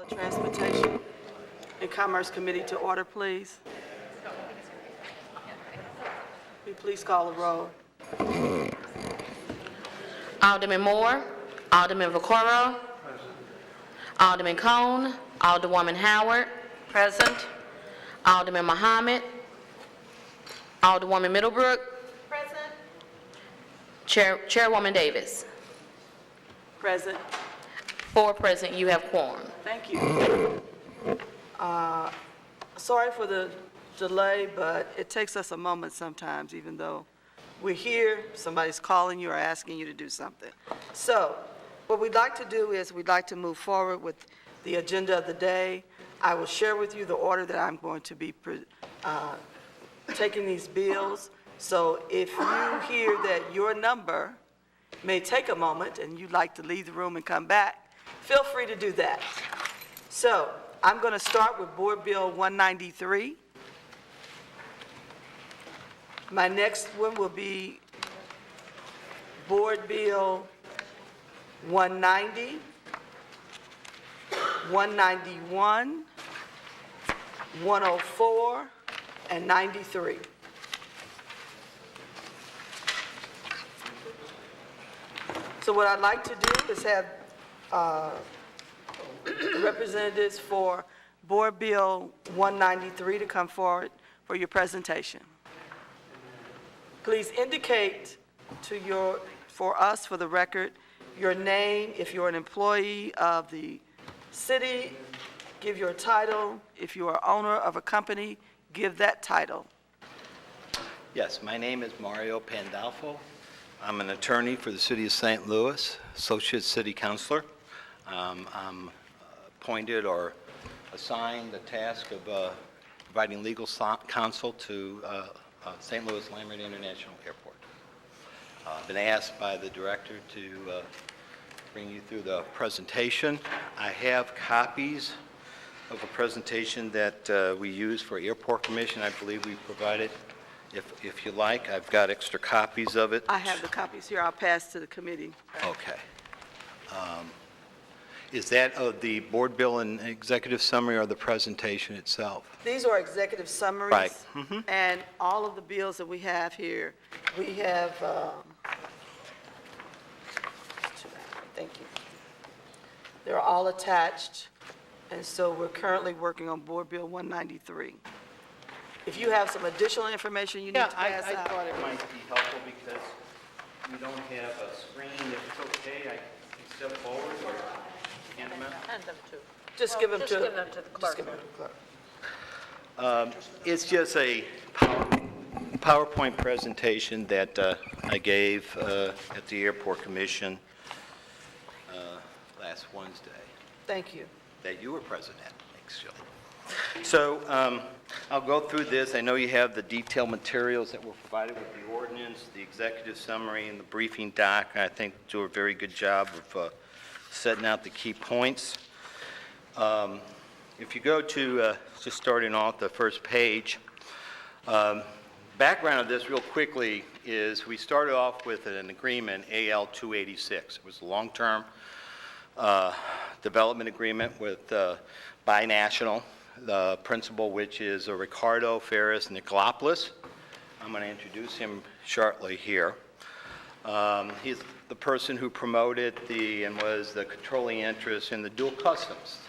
The Transportation and Commerce Committee to order, please. Will you please call the roll? Alderman Moore, Alderman Vaccaro, Alderman Cone, Alderwoman Howard, Present. Alderman Muhammad, Alderwoman Middlebrook, Present. Chairwoman Davis. Present. 4 present, you have quorum. Thank you. Sorry for the delay, but it takes us a moment sometimes, even though we're here, somebody's calling you or asking you to do something. So what we'd like to do is we'd like to move forward with the agenda of the day. I will share with you the order that I'm going to be taking these bills. So if you hear that your number may take a moment and you'd like to leave the room and come back, feel free to do that. So I'm going to start with Board Bill 193. My next one will be Board Bill 190, 191, 104, and 93. So what I'd like to do is have representatives for Board Bill 193 to come forward for your presentation. Please indicate for us, for the record, your name. If you're an employee of the city, give your title. If you are owner of a company, give that title. Yes, my name is Mario Pandolfo. I'm an attorney for the City of St. Louis, Associate City Councilor. I'm appointed or assigned the task of providing legal counsel to St. Louis Lambert International Airport. I've been asked by the director to bring you through the presentation. I have copies of a presentation that we use for Airport Commission. I believe we provided. If you like, I've got extra copies of it. I have the copies here. I'll pass to the committee. Okay. Is that of the board bill and executive summary or the presentation itself? These are executive summaries. Right. Mm-hmm. And all of the bills that we have here, we have, thank you. They're all attached, and so we're currently working on Board Bill 193. If you have some additional information you need to pass I out. thought it might be helpful because we don't have a screen. If it's okay, I can step forward or hand them out. Hand them to. Just give them to. Just give them to the Just clerk. give them to the clerk. It's just a PowerPoint presentation that I gave at the Airport Commission last Wednesday Thank you. that you were present at, actually. So I'll go through this. I know you have the detailed materials that were provided with the ordinance, the executive summary, and the briefing doc. I think do a very good job of setting out the key points. If you go to, just starting off the first page, background of this real quickly is we started off with an agreement, AL 286. It was a long-term development agreement with Binational, the principal, which is Ricardo Ferris Nicolopoulos. I'm going to introduce him shortly here. He's the person who promoted and was the controlling interest in the dual customs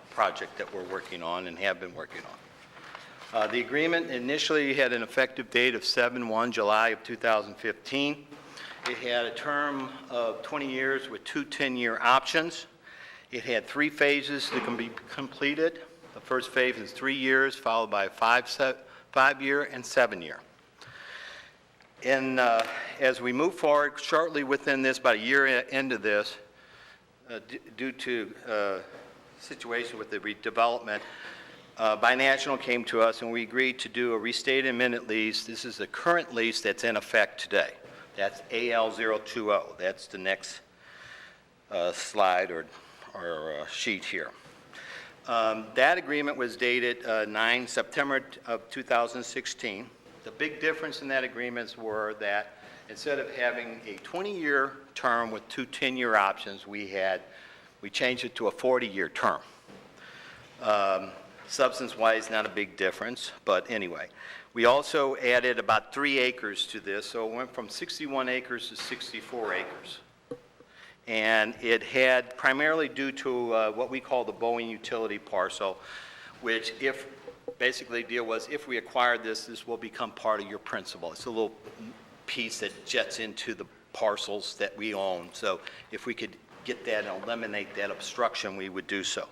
project that we're working on and have been working on. The agreement initially had an effective date of July of 2015. It had a term of 20 years with 2 10-year options. It had 3 phases that can be completed. The first phase is 3 years, followed by a 5-year and 7-year. And as we move forward, shortly within this, about a year into this, due to situation with the redevelopment, Binational came to us and we agreed to do a restated amended lease. This is the current lease that's in effect today. That's AL020. That's the next slide or sheet here. That agreement was dated 9 September of 2016. The big difference in that agreement were that instead of having a 20-year term with 2 10-year options, we changed it to a 40-year term. Substance-wise, not a big difference, but anyway. We also added about 3 acres to this, so it went from 61 acres to 64 acres. And it had, primarily due to what we call the Boeing utility parcel, which basically the deal was, if we acquired this, this will become part of your principal. It's a little piece that jets into the parcels that we own. So if we could get that and eliminate that obstruction, we would do so.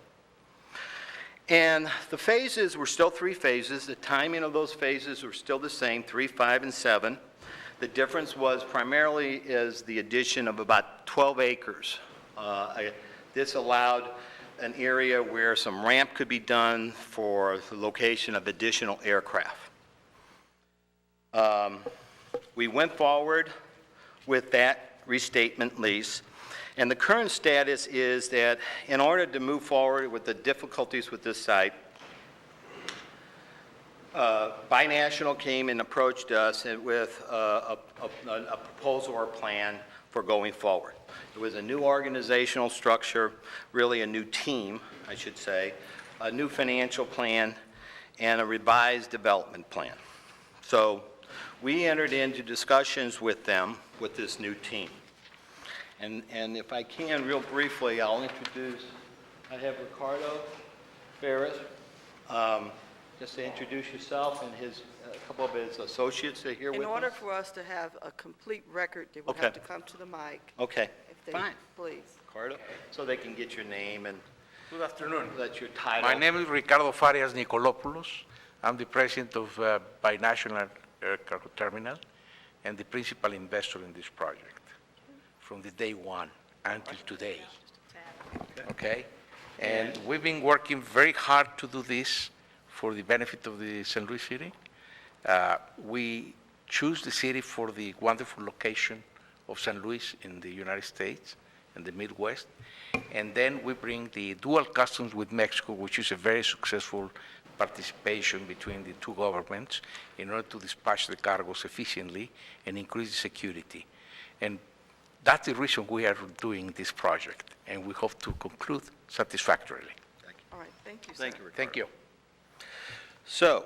And the phases were still 3 phases. The timing of those phases were still the same, 3, 5, and 7. The difference was primarily is the addition of about 12 acres. This allowed an area where some ramp could be done for the location of additional aircraft. We went forward with that restatement lease. And the current status is that in order to move forward with the difficulties with this site, Binational came and approached us with a proposal or plan for going forward. It was a new organizational structure, really a new team, I should say, a new financial plan, and a revised development plan. So we entered into discussions with them, with this new team. And if I can, real briefly, I'll introduce, I have Ricardo Ferris, just to introduce yourself and a couple of his associates are here with us. In order for us to have a complete record, they would Okay. have to come to the mic. Okay, If they, fine. please. Ricardo, so they can get your name and Good afternoon. let your title. My name is Ricardo Farias Nicolopoulos. I'm the president of Binational Air Cargo Terminal and the principal investor in this project from the day one until today. Okay? And we've been working very hard to do this for the benefit of the St. Louis City. We choose the city for the wonderful location of St. Louis in the United States and the Midwest. And then we bring the dual customs with Mexico, which is a very successful participation between the two governments in order to dispatch the cargoes efficiently and increase the security. And that's the reason we are doing this project, and we hope to conclude satisfactorily. All right, thank you, sir. Thank you, Ricardo. Thank you. So,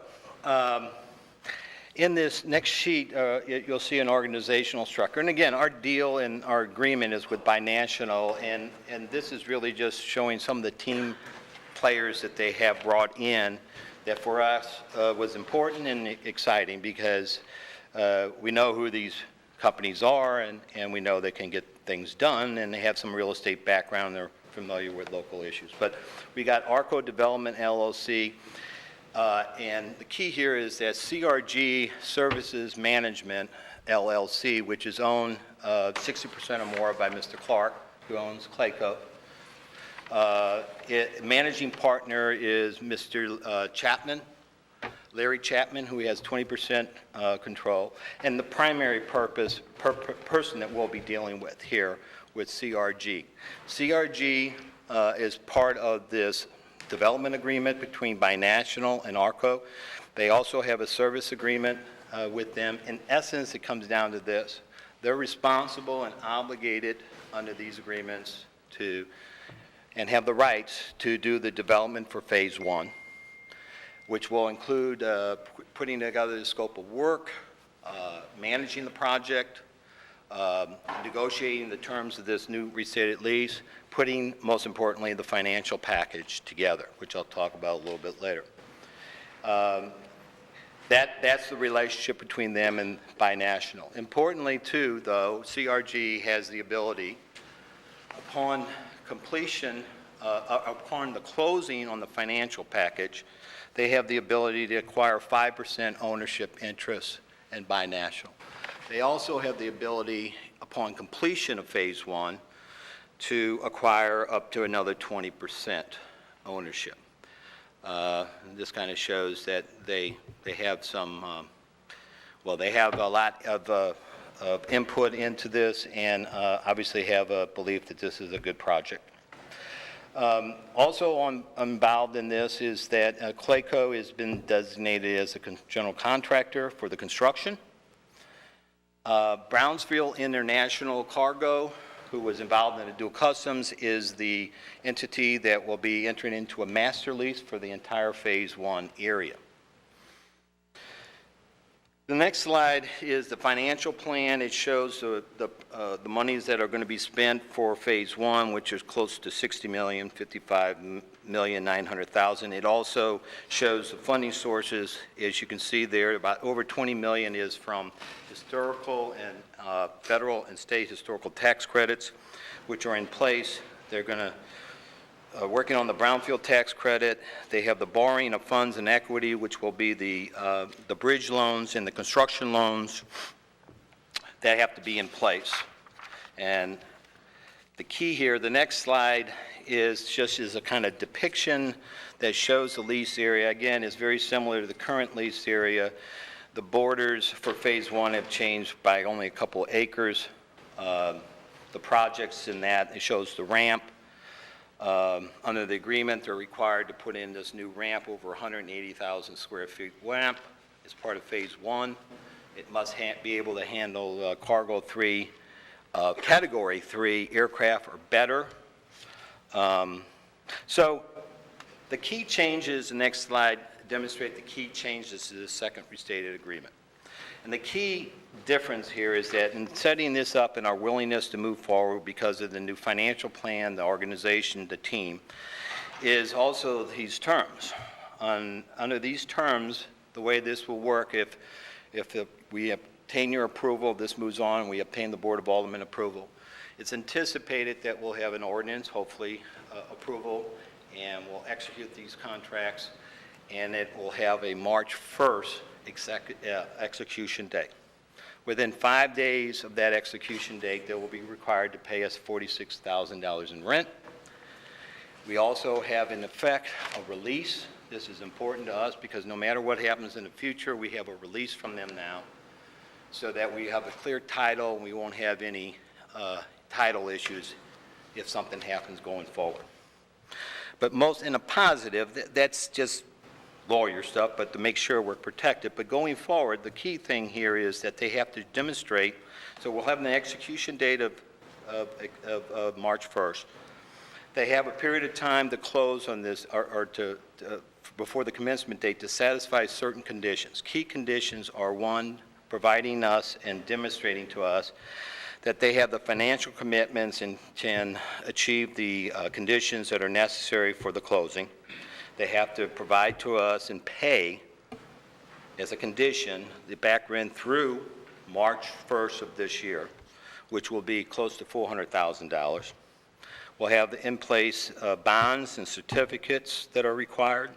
in this next sheet, you'll see an organizational structure. And again, our deal and our agreement is with Binational, and this is really just showing some of the team players that they have brought in that for us was important and exciting because we know who these companies are and we know they can get things done and they have some real estate background, they're familiar with local issues. But we got Arco Development LLC, and the key here is that CRG Services Management LLC, which is owned 60% or more by Mr. Clark, who owns Clayco. Managing partner is Mr. Chapman, Larry Chapman, who has 20% control, and the primary person that we'll be dealing with here with CRG. CRG is part of this development agreement between Binational and Arco. They also have a service agreement with them. In essence, it comes down to this. They're responsible and obligated under these agreements to, and have the rights to do the development for phase 1, which will include putting together the scope of work, managing the project, negotiating the terms of this new restated lease, putting, most importantly, the financial package together, which I'll talk about a little bit later. That's the relationship between them and Binational. Importantly, too, though, CRG has the ability, upon completion, upon the closing on the financial package, they have the ability to acquire 5% ownership interest in Binational. They also have the ability, upon completion of phase 1, to acquire up to another 20% ownership. This kind of shows that they have some, well, they have a lot of input into this and obviously have a belief that this is a good project. Also involved in this is that Clayco has been designated as a general contractor for the construction. Brownsville International Cargo who was involved in the dual customs, is the entity that will be entering into a master lease for the entire Phase 1 area. The next slide is the financial plan. It shows the monies that are going to be spent for Phase 1, which is close to $60 million, $55,900,000. It also shows the funding sources. As you can see there, about over $20 million is from historical and federal and state historical tax credits, which are in place. They're going to working on the brownfield tax credit. They have the borrowing of funds and equity, which will be the bridge loans and the construction loans that have to be in place. And the key here, the next slide is just as a kind of depiction that shows the lease area. Again, is very similar to the current lease area. The borders for Phase 1 have changed by only a couple acres. The projects in that, it shows the ramp. Under the agreement, they're required to put in this new ramp, over 180,000 square feet ramp as part of Phase 1. It must be able to handle Cargo 3, Category 3 aircraft or better. So the key changes, the next slide, demonstrate the key changes to the second restated agreement. And the key difference here is that in setting this up and our willingness to move forward because of the new financial plan, the organization, the team, is also these terms. Under these terms, the way this will work, if we obtain your approval, this moves on, we obtain the Board of Aldermen approval, it's anticipated that we'll have an ordinance, hopefully approval, and we'll execute these contracts, and it will have a March 1st execution date. Within 5 days of that execution date, they will be required to pay us $46,000 in rent. We also have, in effect, a release. This is important to us because no matter what happens in the future, we have a release from them now so that we have a clear title and we won't have any title issues if something happens going forward. But most in a positive, that's just lawyer stuff, but to make sure we're protected. But going forward, the key thing here is that they have to demonstrate, so we'll have an execution date of March 1st. They have a period of time to close on this, or before the commencement date, to satisfy certain conditions. Key conditions are, one, providing us and demonstrating to us that they have the financial commitments and can achieve the conditions that are necessary for the closing. They have to provide to us and pay, as a condition, the back rent through March 1st of this year, which will be close to $400,000. We'll have in place bonds and certificates that are required.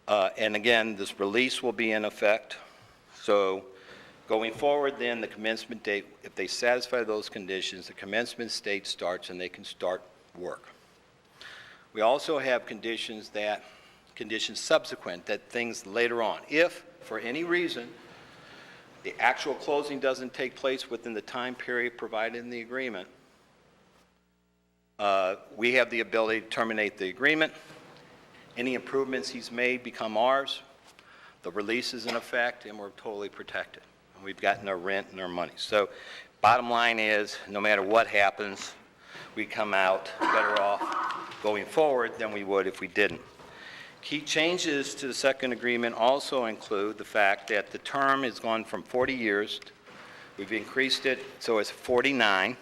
And again, this release will be in effect. So going forward, then, the commencement date, if they satisfy those conditions, the commencement date starts and they can start work. We also have conditions subsequent, that things later on. If, for any reason, the actual closing doesn't take place within the time period provided in the agreement, we have the ability to terminate the agreement. Any improvements he's made become ours. The release is in effect, and we're totally protected. And we've gotten our rent and our money. So bottom line is, no matter what happens, we come out better off going forward than we would if we didn't. Key changes to the second agreement also include the fact that the term has gone from 40 years. We've increased it so it's 49.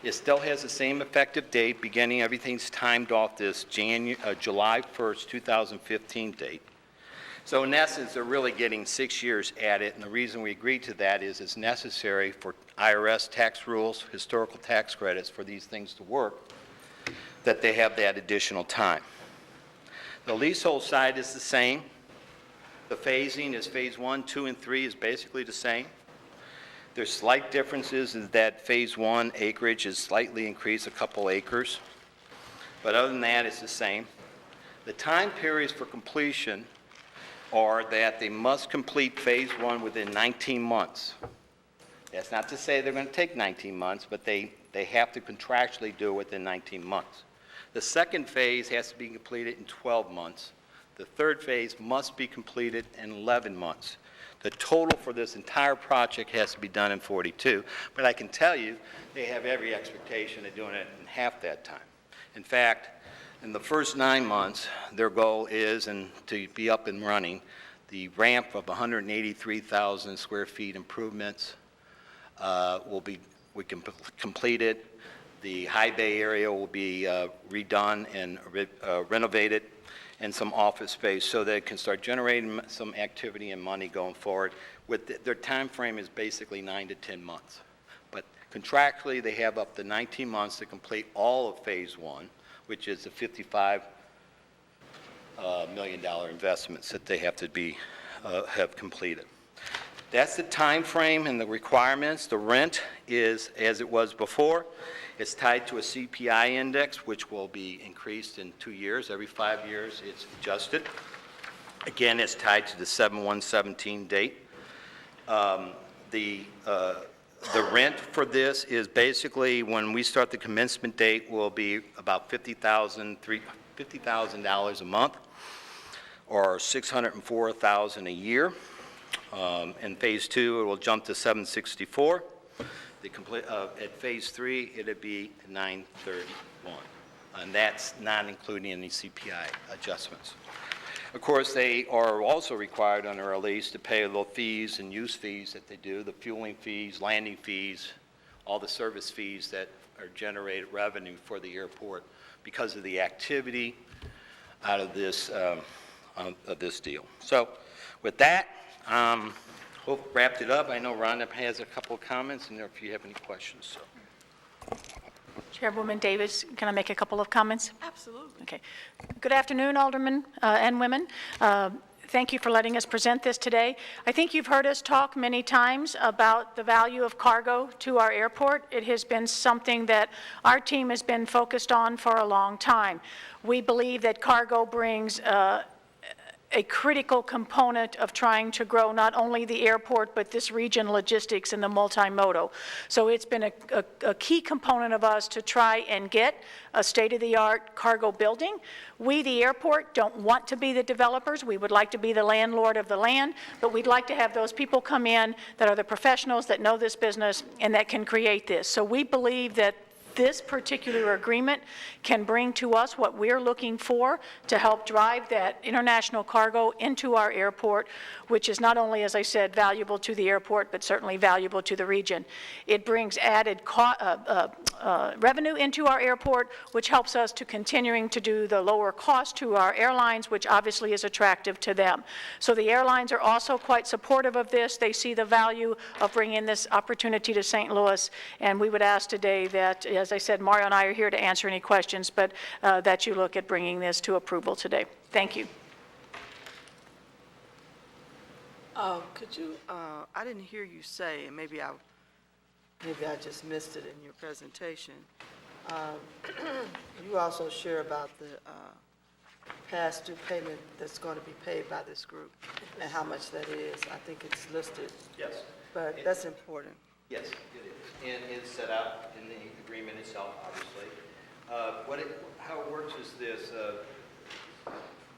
It still has the same effective date, beginning, everything's timed off this July 1st, 2015 date. So in essence, they're really getting 6 years at it, and the reason we agreed to that is it's necessary for IRS tax rules, historical tax credits for these things to work, that they have that additional time. The leasehold side is the same. The phasing is Phase 1, 2, and 3 is basically the same. There's slight differences in that Phase 1 acreage is slightly increased, a couple acres. But other than that, it's the same. The time periods for completion are that they must complete Phase 1 within 19 months. That's not to say they're going to take 19 months, but they have to contractually do it within 19 months. The second phase has to be completed in 12 months. The third phase must be completed in 11 months. The total for this entire project has to be done in 42, but I can tell you, they have every expectation of doing it in half that time. In fact, in the first 9 months, their goal is, and to be up and running, the ramp of 183,000 square feet improvements we can complete it. The high bay area will be redone and renovated, and some office space so they can start generating some activity and money going forward. Their time frame is basically 9 to 10 months. But contractually, they have up to 19 months to complete all of phase one, which is the $55 million investments that they have to have completed. That's the time frame and the requirements. The rent is as it was before. It's tied to a CPI index, which will be increased in 2 years. Every 5 years, it's adjusted. Again, it's tied to the 7/1/17 date. The rent for this is basically, when we start the commencement date, will be about $50,000 a month, or $604,000 a year. In phase two, it will jump to $764,000. At phase three, it'd be $931,000, and that's not including any CPI adjustments. Of course, they are also required under our lease to pay the fees and use fees that they do, the fueling fees, landing fees, all the service fees that are generated revenue for the airport because of the activity out of this deal. So with that, hope wrapped it up. I know Rhonda has a couple of comments, and if you have any questions. So. Chairwoman Davis, can I make a couple of comments? Absolutely. Okay. Good afternoon, aldermen and women. Thank you for letting us present this today. I think you've heard us talk many times about the value of cargo to our airport. It has been something that our team has been focused on for a long time. We believe that cargo brings a critical component of trying to grow not only the airport, but this region logistics and the multimodal. So it's been a key component of us to try and get a state-of-the-art cargo building. We, the airport, don't want to be the developers. We would like to be the landlord of the land, but we'd like to have those people come in that are the professionals that know this business and that can create this. So we believe that this particular agreement can bring to us what we're looking for to help drive that international cargo into our airport, which is not only, as I said, valuable to the airport, but certainly valuable to the region. It brings added revenue into our airport, which helps us to continuing to do the lower cost to our airlines, which obviously is attractive to them. So the airlines are also quite supportive of this. They see the value of bringing this opportunity to St. Louis, and we would ask today that, as I said, Mario and I are here to answer any questions, but that you look at bringing this to approval today. Thank you. Could you, I didn't hear you say, and maybe I just missed it in your presentation. You also share about the past due payment that's going to be paid by this group and how much that is. I think it's listed. Yes. But that's important. Yes, it is. And it's set out in the agreement itself, obviously. How it works is this.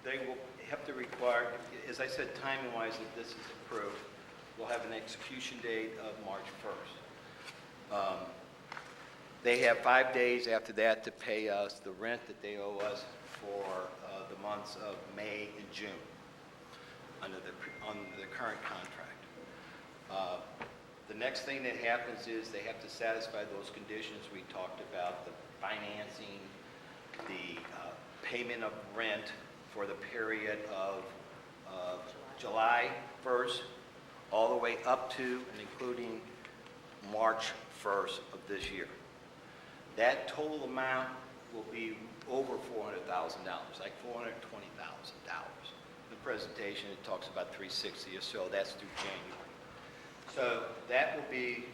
They will have to require, as I said, timing-wise, if this is approved, we'll have an execution date of March 1st. They have 5 days after that to pay us the rent that they owe us for the months of May and June under the current contract. The next thing that happens is they have to satisfy those conditions we talked about, the financing, the payment of rent for the period of July 1st all the way up to and including March 1st of this year. That total amount will be over $400,000, like $420,000. In the presentation, it talks about $360 or so. That's through January. So that will be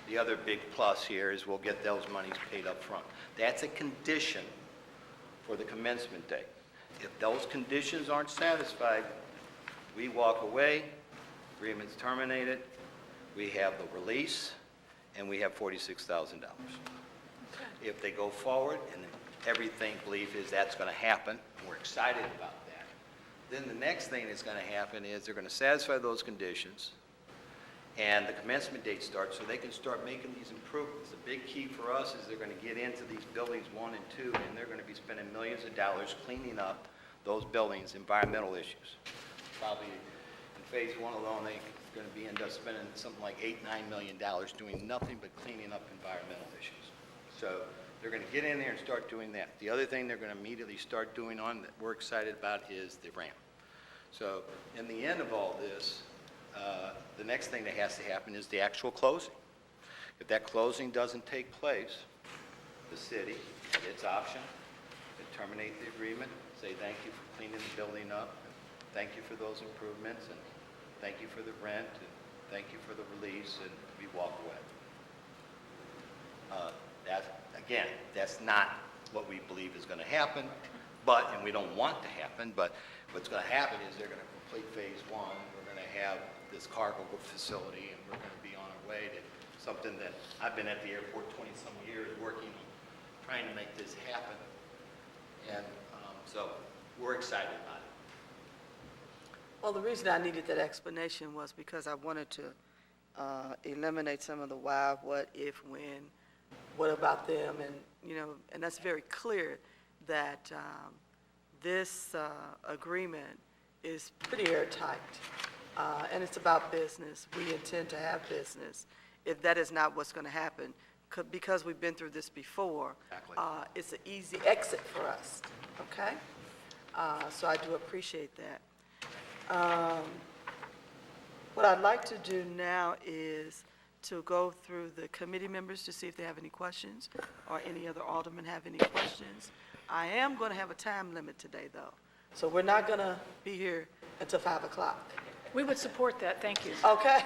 the other big plus here, is we'll get those monies paid up front. That's a condition for the commencement date. If those conditions aren't satisfied, we walk away, agreement's terminated, we have the release, and we have $46,000. If they go forward, and everything belief is that's going to happen, and we're excited about that, Then the next thing that's going to happen is they're going to satisfy those conditions, and the commencement date starts, so they can start making these improvements. The big key for us is they're going to get into these buildings 1 and 2, and they're going to be spending millions of dollars cleaning up those buildings' environmental issues. Probably in phase 1 alone, they're going to end up spending something like $8-9 million doing nothing but cleaning up environmental issues. So they're going to get in there and start doing that. The other thing they're going to immediately start doing on that we're excited about is the ramp. So in the end of all this, the next thing that has to happen is the actual closing. If that closing doesn't take place, the city, at its option, can terminate the agreement, say thank you for cleaning the building up, thank you for those improvements, and thank you for the rent, and thank you for the release, and we walk away. Again, that's not what we believe is going to happen, and we don't want to happen, but what's going to happen is they're going to complete phase 1. We're going to have this cargo facility, and we're going to be on our way to something that I've been at the airport 20-some years working on trying to make this happen. And so we're excited about it. Well, the reason I needed that explanation was because I wanted to eliminate some of the why, what, if, when, what about them, and, and that's very clear that this agreement is pretty airtight, and it's about business. We intend to have business. If that is not what's going to happen, because we've been through this before, Exactly. It's an easy exit for us, okay? So I do appreciate that. What I'd like to do now is to go through the committee members to see if they have any questions, or any other aldermen have any questions. I am going to have a time limit today, though, so we're not going to be here until 5 o'clock. We would support that, thank you. Okay,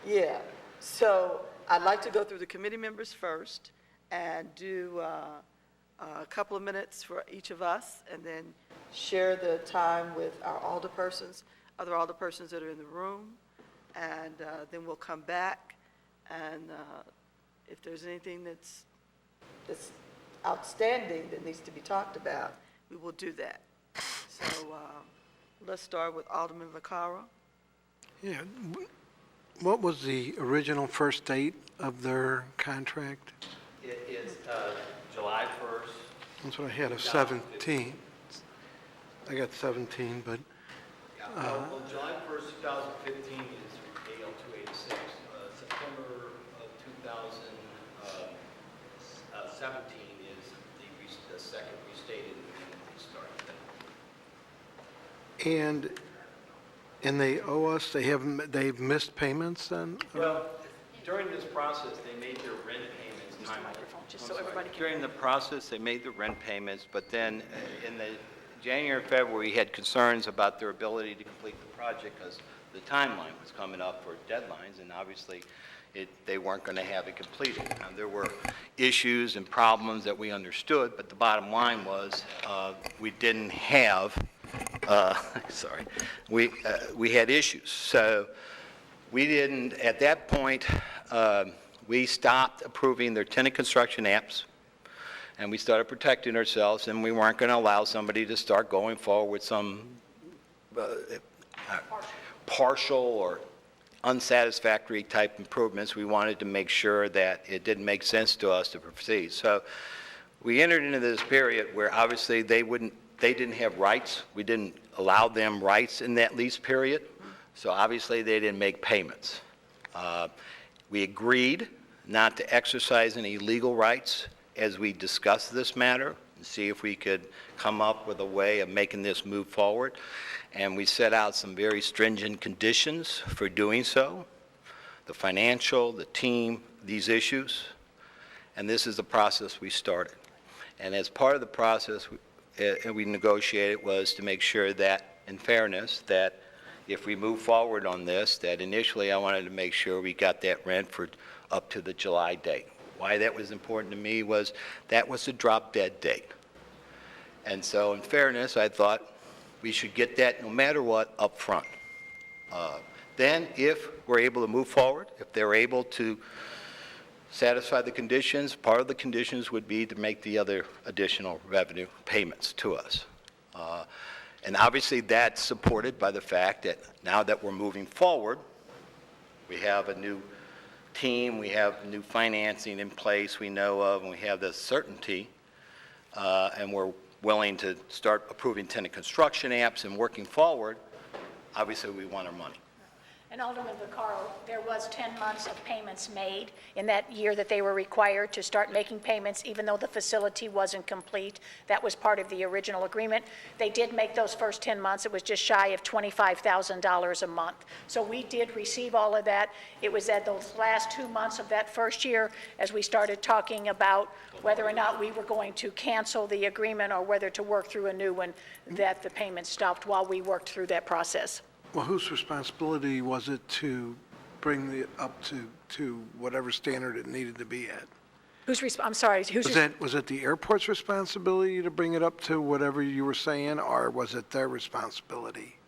yeah. So I'd like to go through the committee members first and do a couple of minutes for each of us, and then share the time with our alderpersons, other alderpersons that are in the room, and then we'll come back, and if there's anything that's outstanding that needs to be talked about, we will do that. So let's start with Alderman Vaccaro. Yeah, what was the original first date of their contract? It is July 1st. That's what I had, of 17. I got 17, but, Well, July 1st, 2015 is AL 286. September of 2017 is the second restated restart. and they owe us, they've missed payments then? Well, during this process, they made their rent payments. Just so everybody can. During the process, they made the rent payments, but then in the January, February, we had concerns about their ability to complete the project because the timeline was coming up for deadlines, and obviously they weren't going to have it completed. There were issues and problems that we understood, but the bottom line was we didn't have, we had issues. So we didn't, at that point, we stopped approving their tenant construction apps, and we started protecting ourselves, and we weren't going to allow somebody to start going forward with some partial or unsatisfactory type improvements. We wanted to make sure that it didn't make sense to us to proceed. So we entered into this period where obviously they didn't have rights. We didn't allow them rights in that lease period. So obviously they didn't make payments. We agreed not to exercise any legal rights as we discussed this matter and see if we could come up with a way of making this move forward. And we set out some very stringent conditions for doing so, the financial, the team, these issues. And this is the process we started. And as part of the process we negotiated was to make sure that, in fairness, that if we move forward on this, that initially I wanted to make sure we got that rent for up to the July date. Why that was important to me was that was the drop dead date. And so in fairness, I thought we should get that no matter what up front. Then if we're able to move forward, if they're able to satisfy the conditions, part of the conditions would be to make the other additional revenue payments to us. And obviously, that's supported by the fact that now that we're moving forward, we have a new team, we have new financing in place we know of, and we have the certainty, and we're willing to start approving tenant construction apps and working forward. Obviously, we want our money. And Alderman Vaccaro, there was 10 months of payments made in that year that they were required to start making payments, even though the facility wasn't complete. That was part of the original agreement. They did make those first 10 months. It was just shy of $25,000 a month. So we did receive all of that. It was at those last 2 months of that first year as we started talking about whether or not we were going to cancel the agreement or whether to work through a new one, that the payment stopped while we worked through that process. Well, whose responsibility was it to bring it up to whatever standard it needed to be at? I'm sorry, Was it the airport's responsibility to bring it up to whatever you were saying, or was it their responsibility?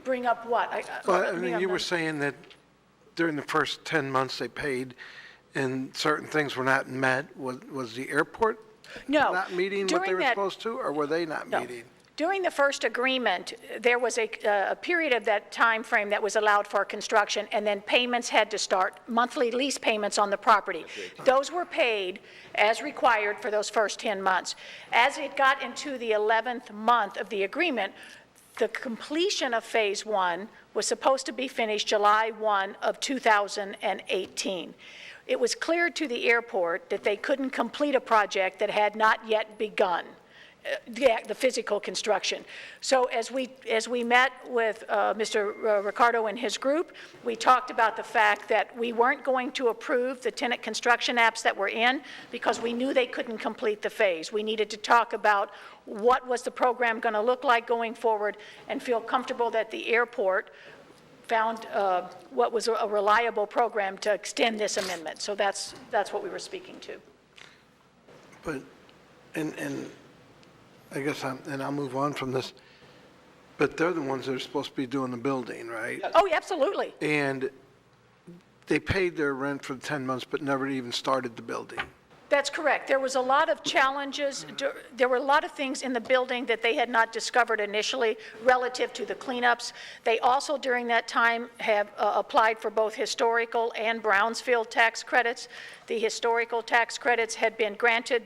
bring up what? Well, I mean, you were saying that during the first 10 months they paid and certain things were not met. Was the airport not meeting what they were supposed to, or were they not meeting? During the first agreement, there was a period of that time frame that was allowed for construction, and then payments had to start, monthly lease payments on the property. Those were paid as required for those first 10 months. As it got into the 11th month of the agreement, the completion of Phase 1 was supposed to be finished July 1 of 2018. It was clear to the airport that they couldn't complete a project that had not yet begun. The physical construction. So as we met with Mr. Ricardo and his group, we talked about the fact that we weren't going to approve the tenant construction apps that were in because we knew they couldn't complete the phase. We needed to talk about what was the program going to look like going forward and feel comfortable that the airport found what was a reliable program to extend this amendment. So that's what we were speaking to. But, and I guess I'll move on from this, but they're the ones that are supposed to be doing the building, right? Oh, yeah, absolutely. And they paid their rent for 10 months, but never even started the building. That's correct. There was a lot of challenges. There were a lot of things in the building that they had not discovered initially relative to the cleanups. They also, during that time, have applied for both historical and Brownsfield tax credits. The historical tax credits had been granted,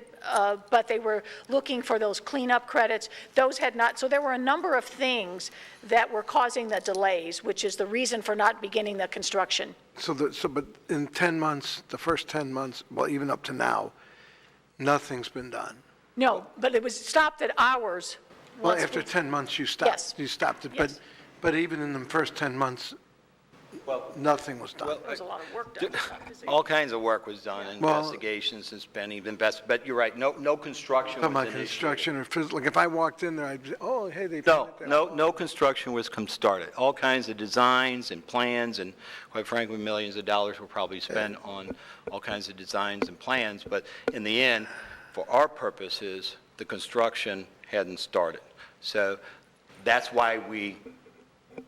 but they were looking for those cleanup credits. Those had not. So there were a number of things that were causing the delays, which is the reason for not beginning the construction. But in 10 months, the first 10 months, well, even up to now, nothing's been done. No, but it was stopped at ours. Well, after 10 months, you stopped. Yes. You stopped it. Yes. But even in the first 10 months, nothing was done. There was a lot of work done. All kinds of work was done, investigations and spending, but you're right, no construction was Talking about initiated. construction or physical, like if I walked in there, I'd say, oh, hey, they painted that. No construction was started. All kinds of designs and plans, and quite frankly, millions of dollars were probably spent on all kinds of designs and plans, but in the end, for our purposes, the construction hadn't started. So that's why we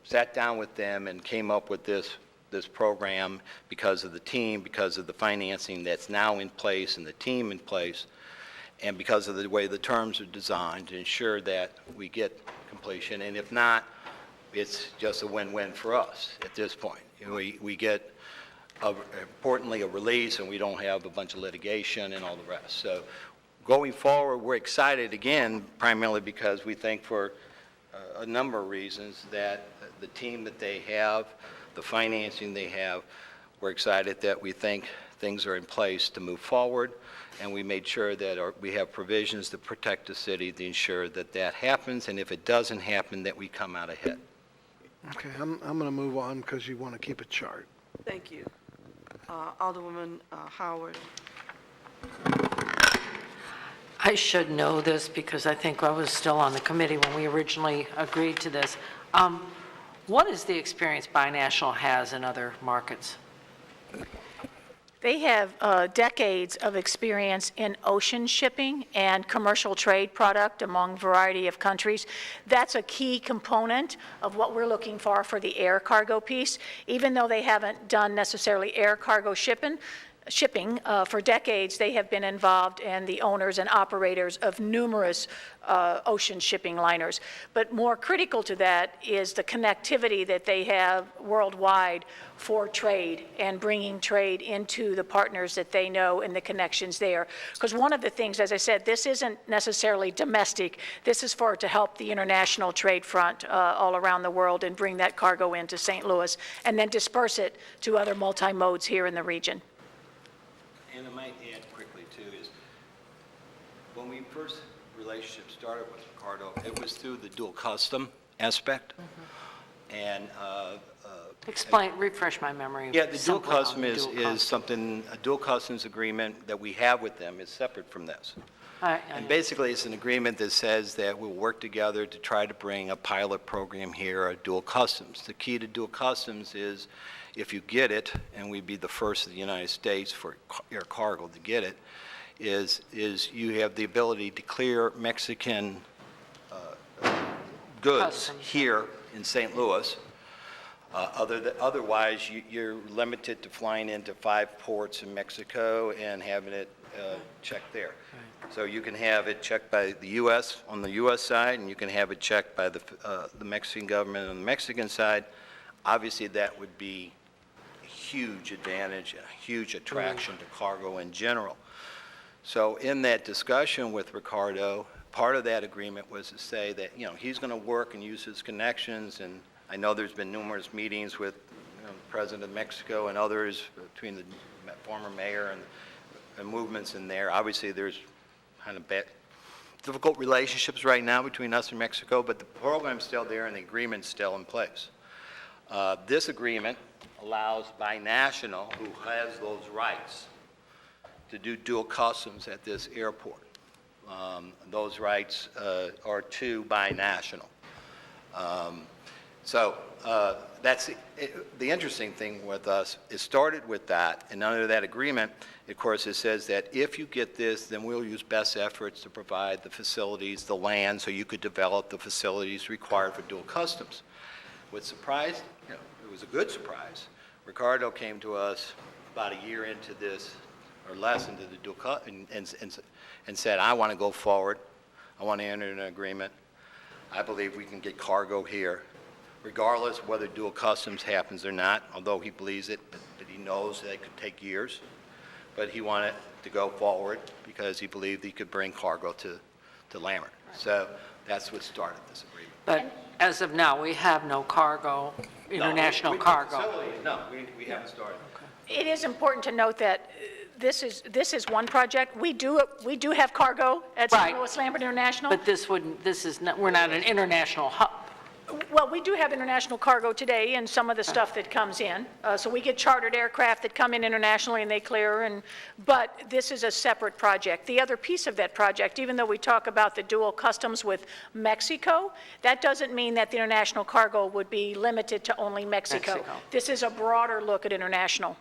sat down with them and came up with this program because of the team, because of the financing that's now in place and the team in place, and because of the way the terms are designed to ensure that we get completion. And if not, it's just a win-win for us at this point. We get, importantly, a release, and we don't have a bunch of litigation and all the rest. So going forward, we're excited again, primarily because we think for a number of reasons that the team that they have, the financing they have, we're excited that we think things are in place to move forward, and we made sure that we have provisions to protect the city to ensure that that happens, and if it doesn't happen, that we come out ahead. Okay, I'm going to move on because you want to keep it short. Thank you. Alderwoman Howard. I should know this because I think I was still on the committee when we originally agreed to this. What is the experience Binational has in other markets? They have decades of experience in ocean shipping and commercial trade product among a variety of countries. That's a key component of what we're looking for the air cargo piece. Even though they haven't done necessarily air cargo shipping, shipping. For decades, they have been involved and the owners and operators of numerous ocean shipping liners. But more critical to that is the connectivity that they have worldwide for trade and bringing trade into the partners that they know and the connections there. Because one of the things, as I said, this isn't necessarily domestic. This is to help the international trade front all around the world and bring that cargo into St. Louis and then disperse it to other multi-modes here in the region. And I might add quickly, too, is when we first relationship started with Ricardo, it was through the dual custom aspect. And refresh my memory. yeah, the dual simply on custom the is dual custom. something, a dual customs agreement that we have with them is separate from this. And basically, it's an agreement that says that we'll work together to try to bring a pilot program here at dual customs. The key to dual customs is if you get it, and we'd be the first in the United States for air cargo to get it, is you have the ability to clear Mexican goods Customs. here in St. Louis. Otherwise, you're limited to flying into 5 ports in Mexico and having it checked there. So you can have it checked by the U.S. on the U.S. side, and you can have it checked by the Mexican government on the Mexican side. Obviously, that would be a huge advantage, a huge attraction to cargo in general. So in that discussion with Ricardo, part of that agreement was to say that, he's going to work and use his connections, and I know there's been numerous meetings with the President of Mexico and others between the former mayor and movements in there. Obviously, there's kind of difficult relationships right now between us and Mexico, but the program's still there and the agreement's still in place. This agreement allows binational, who has those rights, to do dual customs at this airport. Those rights are to binational. So that's the interesting thing with us. It started with that, and under that agreement, of course, it says that if you get this, then we'll use best efforts to provide the facilities, the land, so you could develop the facilities required for dual customs. What surprised, it was a good surprise. Ricardo came to us about a year into this, or less into the dual and said, I want to go forward. I want to enter an agreement. I believe we can get cargo here, regardless of whether dual customs happens or not, although he believes it, but he knows that it could take years. But he wanted to go forward because he believed he could bring cargo to Lambert. So that's what started this agreement. But as of now, we have no cargo, international cargo. No, we haven't started. It is important to note that this is one project. We do have cargo at St. Louis Lambert International. But we're not an international hub. Well, we do have international cargo today and some of the stuff that comes in. So we get chartered aircraft that come in internationally and they clear, but this is a separate project. The other piece of that project, even though we talk about the dual customs with Mexico, that doesn't mean that the international cargo would be limited to only Mexico. This is a broader look at international.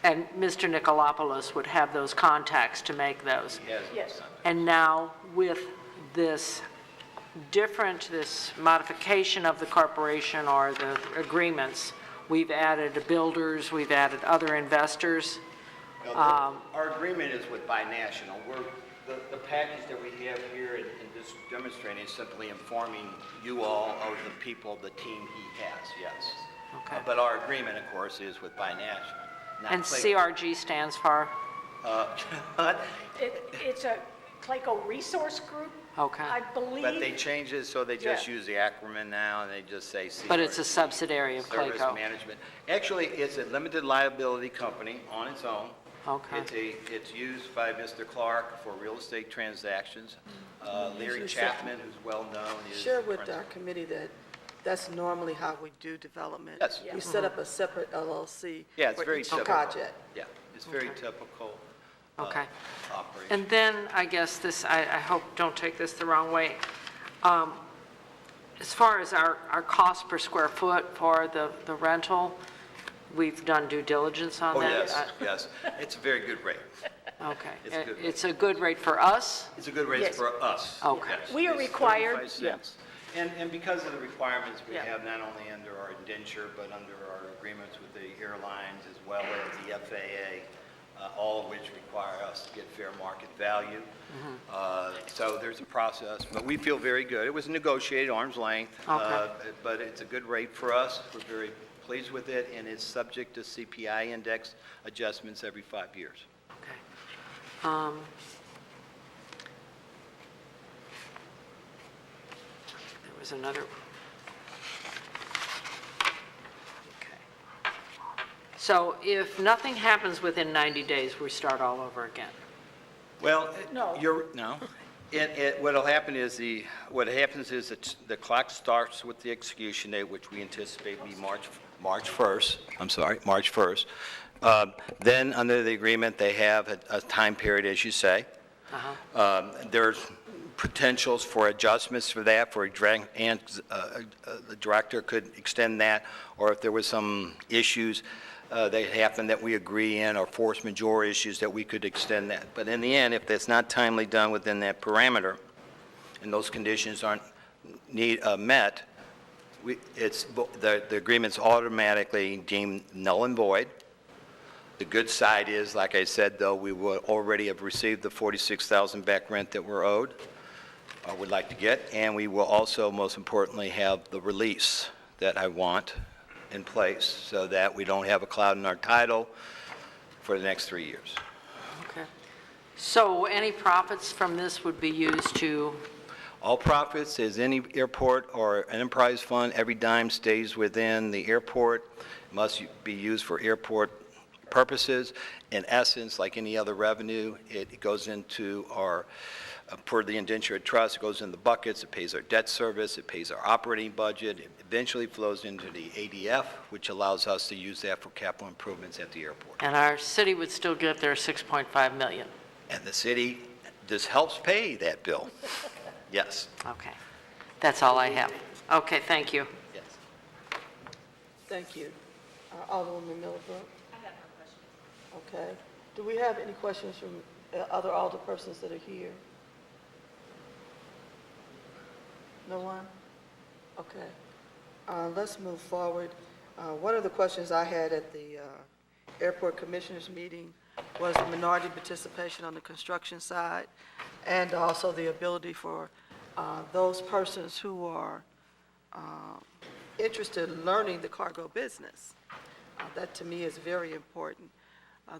And Mr. Nicolopoulos would have those contacts to make those. Yes. And now with this modification of the corporation or the agreements, we've added builders, we've added other investors. Our agreement is with binational. The package that we have here and this demonstrating is simply informing you all of the people, the team he has, yes. Okay. But our agreement, of course, is with binational. And CRG stands for? It's a Clayco Resource Group, Okay. I believe. But they changed it, so they just use the acronym now, and they just say CRG. But it's a subsidiary of Service Clayco. Management. Actually, it's a limited liability company on its own. Okay. It's used by Mr. Clark for real estate transactions. Larry Chapman, who's well-known, is Share the with our principal. committee that that's normally how we do development. Yes. We set up a separate LLC Yeah, it's for very each typical. project. Yeah, it's very typical Okay. operation. And then, I guess this, I hope, don't take this the wrong way. As far as our cost per square foot for the rental, we've done due diligence on Oh, that? yes. It's a very good rate. Okay. It's a good rate. It's a good rate for us? It's a good rate Yes. for us. Okay. Yes. We are It's required- 35 cents. And because of the requirements we Yeah. have, not only under our indenture, but under our agreements with the airlines as well as the FAA, all of which require us to get fair market value. So there's a process, but we feel very good. It was negotiated arm's length, Okay. but it's a good rate for us. We're very pleased with it, and it's subject to CPI index adjustments every 5 years. Okay. There was another. Okay. So if nothing happens within 90 days, we start all over again? Well, No. no. What'll happen is what happens is that the clock starts with the execution date, which we anticipate be March 1st. I'm sorry, March 1st. Then, under the agreement, they have a time period, as you say. There's potentials for adjustments for that, and the director could extend that, or if there was some issues that happen that we agree in, or force majeure issues, that we could extend that. But in the end, if that's not timely done within that parameter, and those conditions aren't met, the agreement's automatically deemed null and void. The good side is, like I said, though, we will already have received the $46,000 back rent that we're owed, or would like to get, and we will also, most importantly, have the release that I want in place, so that we don't have a cloud in our title for the next 3 years. Okay. So any profits from this would be used to? All profits, as any airport or enterprise fund, every dime stays within the airport, must be used for airport purposes. In essence, like any other revenue, it goes into our, per the indenture trust, it goes in the buckets, it pays our debt service, it pays our operating budget, it eventually flows into the ADF, which allows us to use that for capital improvements at the airport. And our city would still get their $6.5 million? And the city just helps pay that bill. Yes. Okay. That's all I have. Okay, thank you. Yes. Thank you. Alderwoman Millbrook? I have no questions. Okay. Do we have any questions from other alderpersons that are here? No one? Okay. Let's move forward. One of the questions I had at the Airport Commissioners meeting was the minority participation on the construction side, and also the ability for those persons who are interested in learning the cargo business. That, to me, is very important.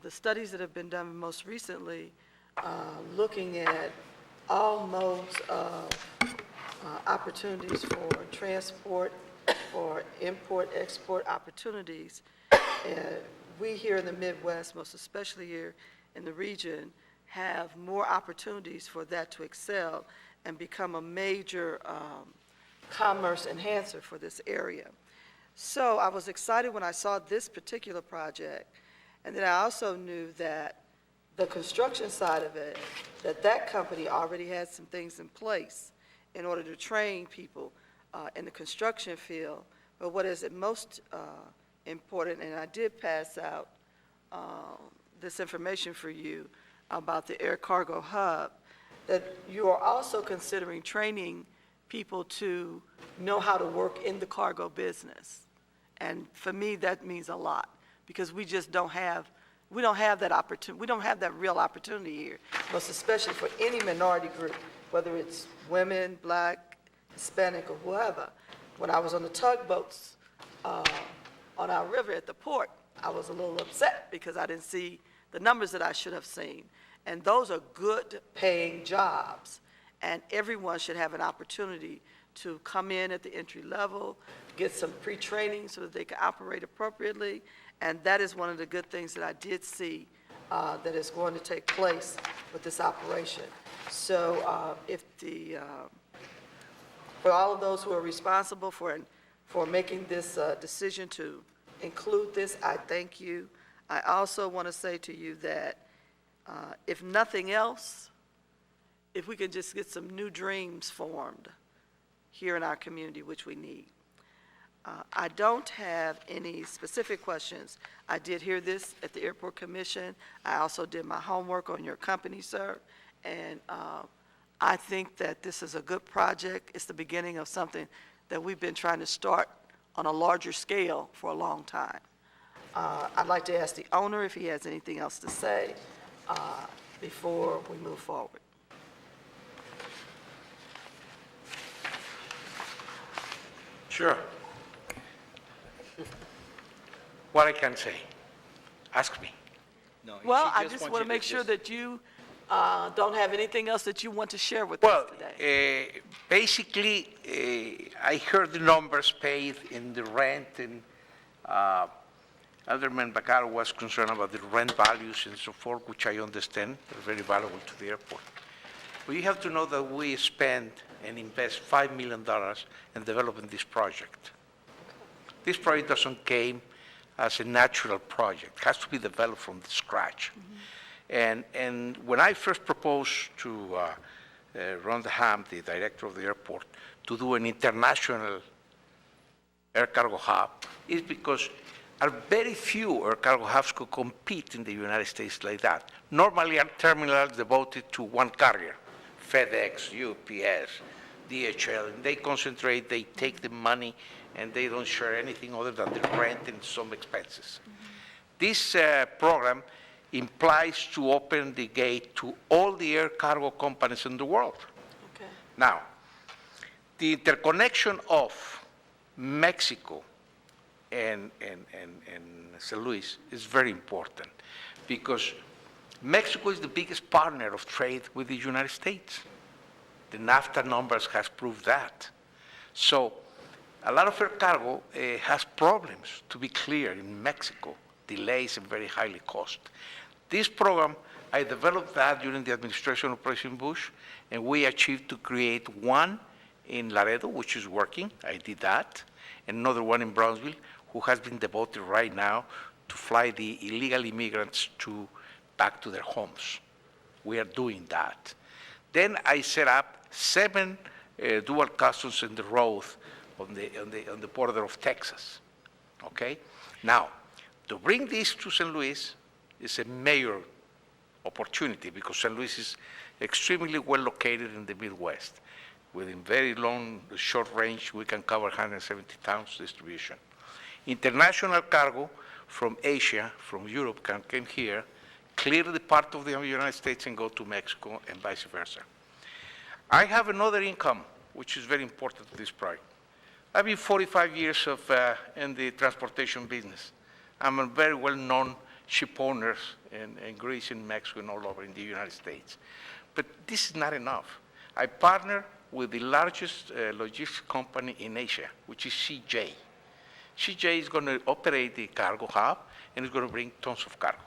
The studies that have been done most recently, looking at all modes of opportunities for transport, for import, export opportunities. And we here in the Midwest, most especially here in the region, have more opportunities for that to excel and become a major commerce enhancer for this area. So I was excited when I saw this particular project, and then I also knew that the construction side of it, that company already had some things in place in order to train people in the construction field. But what is it most important, and I did pass out this information for you about the Air Cargo Hub, that you are also considering training people to know how to work in the cargo business. And for me, that means a lot, because we just don't have that opportunity. We don't have that real opportunity here, most especially for any minority group, whether it's women, black, Hispanic, or whoever. When I was on the tugboats on our river at the port, I was a little upset because I didn't see the numbers that I should have seen. And those are good paying jobs. And everyone should have an opportunity to come in at the entry level, get some pre-training so that they can operate appropriately. And that is one of the good things that I did see that is going to take place with this operation. So for all of those who are responsible for making this decision to include this, I thank you. I also want to say to you that if nothing else, if we can just get some new dreams formed here in our community, which we need. I don't have any specific questions. I did hear this at the Airport Commission. I also did my homework on your company, sir, and I think that this is a good project. It's the beginning of something that we've been trying to start on a larger scale for a long time. I'd like to ask the owner if he has anything else to say before we move forward. Sure. What I can say, ask me. No, Well, she I just wants want you to make sure just- that you don't have anything else that you want to share with Well, us today. basically, I heard the numbers paid in the rent, and Alderman Vaccaro was concerned about the rent values and so forth, which I understand, they're very valuable to the airport. But you have to know that we spend and invest $5 million in developing this project. This project doesn't came as a natural project. It has to be developed from the scratch. And when I first proposed to Ron DeHam, the director of the airport, to do an international air cargo hub, is because very few air cargo hubs could compete in the United States like that. Normally, our terminals devoted to one carrier, FedEx, UPS, DHL, and they concentrate, they take the money, and they don't share anything other than the rent and some expenses. This program implies to open the gate to all the air cargo companies in the world. Okay. Now, the interconnection of Mexico and St. Louis is very important because Mexico is the biggest partner of trade with the United States. The NAFTA numbers has proved that. So a lot of air cargo has problems, to be clear, in Mexico, delays and very highly cost. This program, I developed that during the administration of President Bush, and we achieved to create one in Laredo, which is working. I did that. And another one in Brownsville, who has been devoted right now to fly the illegal immigrants back to their homes. We are doing that. Then I set up 7 dual customs in the road on the border of Texas. Okay? Now, to bring this to St. Louis is a major opportunity because St. Louis is extremely well located in the Midwest. Within very long, short range, we can cover 170 towns distribution. International cargo from Asia, from Europe, can come here, clear the part of the United States and go to Mexico and vice versa. I have another income, which is very important to this project. I've been 45 years in the transportation business. I'm a very well-known ship owners in Greece and Mexico and all over in the United States. But this is not enough. I partner with the largest logistics company in Asia, which is CJ. CJ is going to operate the cargo hub and is going to bring tons of cargo.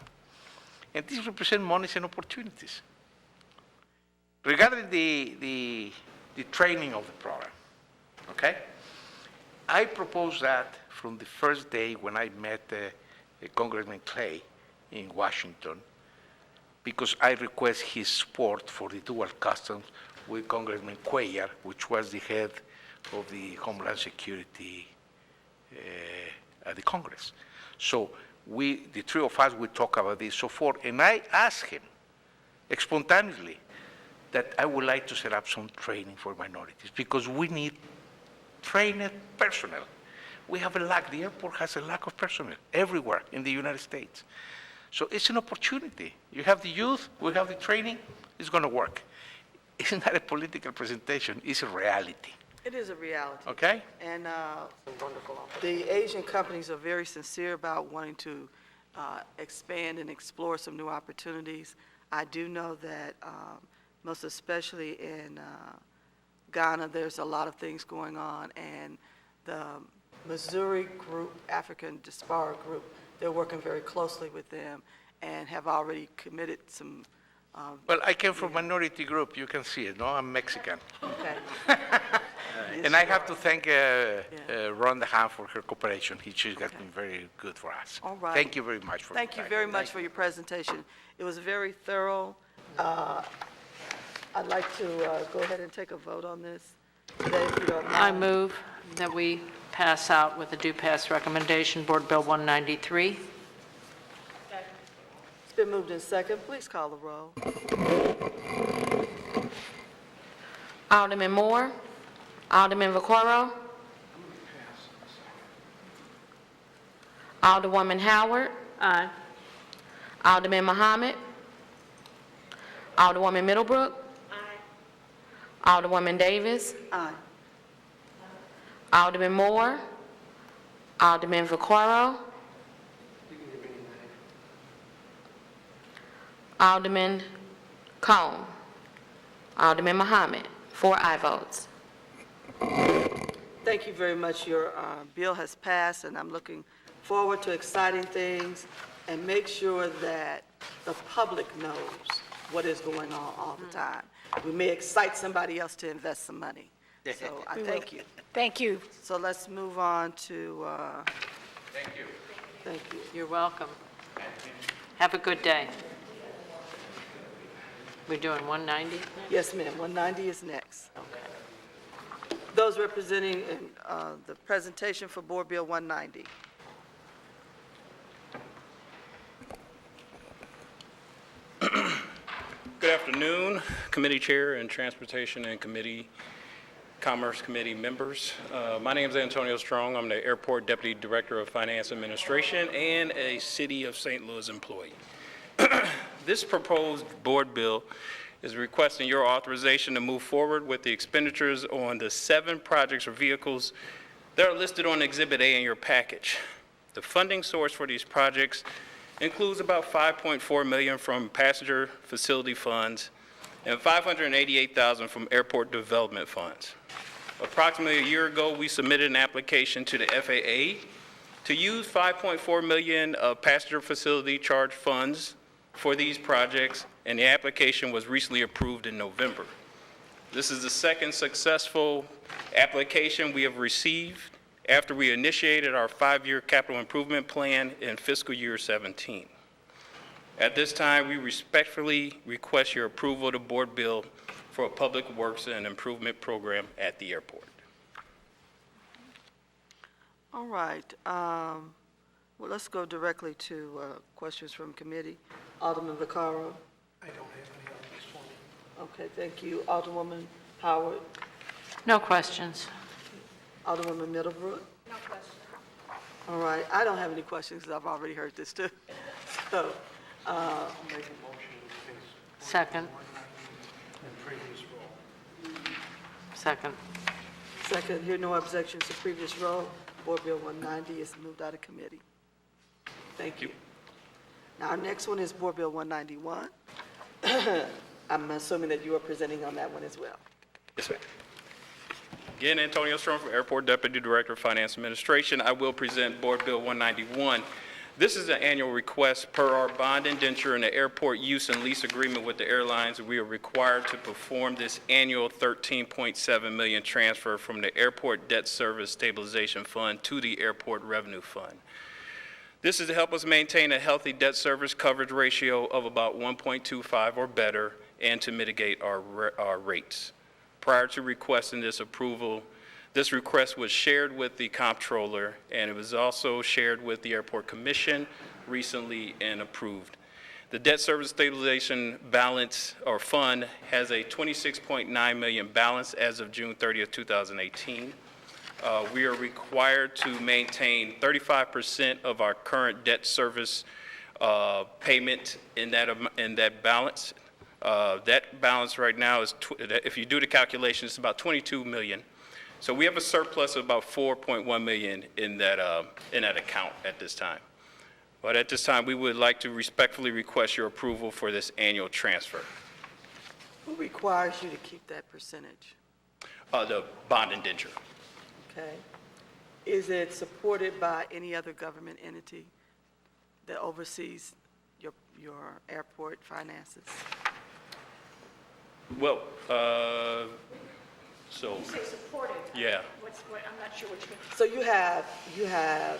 And this represents monies and opportunities. Regarding the training of the program, okay? I propose that from the first day when I met Congressman Clay in Washington, because I request his support for the dual customs with Congressman Cuellar, which was the head of the Homeland Security at the Congress. So the 3 of us, we talk about this, so forth, and I asked him spontaneously that I would like to set up some training for minorities because we need trained personnel. We have a lack, the airport has a lack of personnel everywhere in the United States. So it's an opportunity. You have the youth, we have the training, it's going to work. It's not a political presentation, it's a reality. It is a reality. Okay? And the Asian companies are very sincere about wanting to expand and explore some new opportunities. I do know that most especially in Ghana, there's a lot of things going on, and the Missouri group, African Diaspora group, they're working very closely with them and have already committed some. Well, I came from a minority group, you can see it, no? I'm Mexican. Okay. And I have to thank Ron DeHam for her cooperation. She's been very good for us. All right. Thank you very much for Thank you your time. very much for your presentation. It was very thorough. I'd like to go ahead and take a vote on this today, if you don't mind. I move that we pass out with a due pass recommendation, Board Bill 193. It's been moved in second. Please call the roll. Alderman Moore. Alderman Vaccaro. Alderwoman Howard. Aye. Alderman Muhammad. Alderwoman Middlebrook. Alderwoman Davis. Aye. Alderman Moore. Alderman Vaccaro. Alderman Cone. Alderman Muhammad. 4 aye votes. Thank you very much. Your bill has passed, and I'm looking forward to exciting things, and make sure that the public knows what is going on all the time. We may excite somebody else to invest some money. So I thank you. Thank you. So let's move on to, Thank you. thank you. You're welcome. Have a good day. We're doing 190? Yes, ma'am, 190 is next. Okay. Those representing the presentation for Board Bill 190. Good afternoon, Committee Chair and Transportation and Commerce Committee members. My name is Antonio Strong. I'm the Airport Deputy Director of Finance Administration and a City of St. Louis employee. This proposed board bill is requesting your authorization to move forward with the expenditures on the 7 projects or vehicles that are listed on Exhibit A in your package. The funding source for these projects includes about $5.4 million from passenger facility funds and $588,000 from airport development funds. Approximately a year ago, we submitted an application to the FAA to use $5.4 million of passenger facility charge funds for these projects, and the application was recently approved in November. This is the second successful application we have received after we initiated our 5-year capital improvement plan in fiscal year 17. At this time, we respectfully request your approval of the board bill for a public works and improvement program at the airport. All right. Well, let's go directly to questions from committee. Alderman Vaccaro. I don't have any on this one. Okay, thank you. Alderwoman Howard. No questions. Alderwoman Middlebrook. No questions. All right. I don't have any questions because I've already heard this too. So, Make a motion in case Second. in previous role. Second. second, hear no objections to previous roll. Board Bill 190 is moved out of committee. Thank you. Now, our next one is Board Bill 191. I'm assuming that you are presenting on that one as well. Yes, ma'am. Again, Antonio Strong, Airport Deputy Director of Finance Administration. I will present Board Bill 191. This is an annual request per our bond indenture and the airport use and lease agreement with the airlines. We are required to perform this annual $13.7 million transfer from the Airport Debt Service Stabilization Fund to the Airport Revenue Fund. This is to help us maintain a healthy debt service coverage ratio of about 1.25 or better and to mitigate our rates. Prior to requesting this approval, this request was shared with the comptroller, and it was also shared with the Airport Commission recently and approved. The debt service stabilization balance or fund has a $26.9 million balance as of June 30th, 2018. We are required to maintain 35% of our current debt service payment in that balance. That balance right now is, if you do the calculation, it's about $22 million. So we have a surplus of about $4.1 million in that account at this time. But at this time, we would like to respectfully request your approval for this annual transfer. Who requires you to keep that percentage? The bond indenture. Okay. Is it supported by any other government entity that oversees your airport finances? Well, so, You say supported. yeah. I'm not sure what you mean. So you have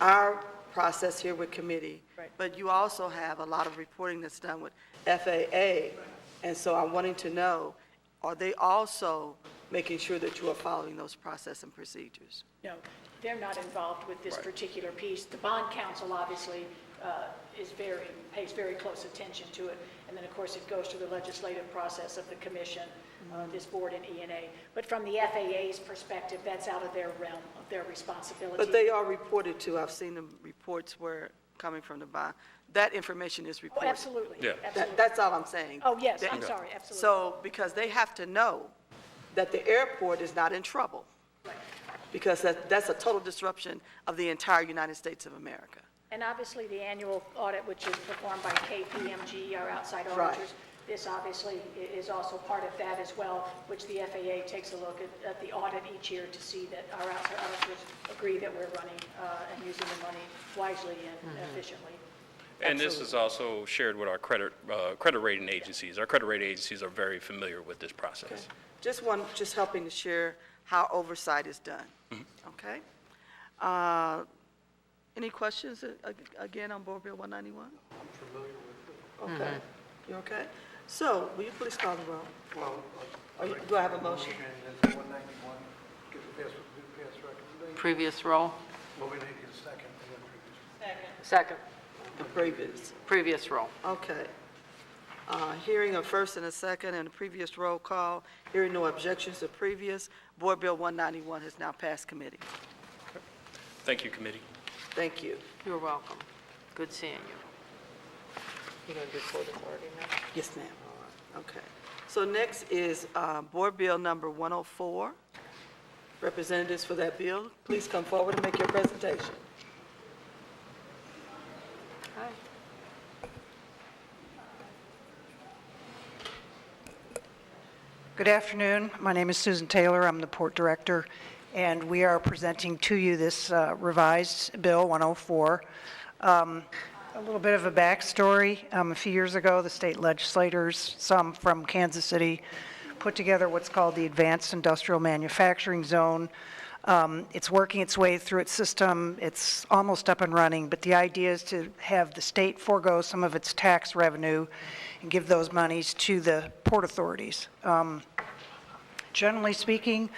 our process here with committee, Right. but you also have a lot of reporting that's done with FAA. And so I'm wanting to know, are they also making sure that you are following those process and procedures? No, they're not involved with this particular piece. The bond counsel obviously pays very close attention to it, and then, of course, it goes through the legislative process of the commission, this board and ENA. But from the FAA's perspective, that's out of their realm of their responsibility. But they are reported to. I've seen the reports where, coming from the bond, that information is Oh, reported. absolutely. Yeah. Absolutely. That's all I'm saying. Oh, yes, That- I'm sorry, absolutely. So, because they have to know that the airport is not in trouble, because that's a total disruption of the entire United States of America. And obviously, the annual audit, which is performed by KPMG, our outside Right. auditors, this obviously is also part of that as well, which the FAA takes a look at the audit each year to see that our outside auditors agree that we're running and using the money wisely and efficiently. And this is also shared with our credit rating agencies. Our credit rating agencies are very familiar with this process. Just helping to share how oversight is done. Okay? Any questions, again, on Board Bill 191? I'm familiar with it. Okay. You okay? So, will you please call the roll? Well, Do I have a motion? And 191, get the pass recommendation. Previous roll? Well, we need to get a second and then previous. Second. The previous. Previous roll. Okay. Hearing a first and a second and a previous roll call, hearing no objections to previous, Board Bill 191 has now passed committee. Thank you, committee. Thank you. You're welcome. Good seeing you. You going to do Port Authority now? Yes, ma'am. All right. Okay. So next is Board Bill number 104. Representatives for that bill, please come forward and make your presentation. Hi. Good afternoon. My name is Susan Taylor. I'm the Port Director, and we are presenting to you this revised Bill 104. A little bit of a backstory. A few years ago, the state legislators, some from Kansas City, put together what's called the Advanced Industrial Manufacturing Zone. It's working its way through its system. It's almost up and running, but the idea is to have the state forego some of its tax revenue and give those monies to the port authorities. Generally speaking,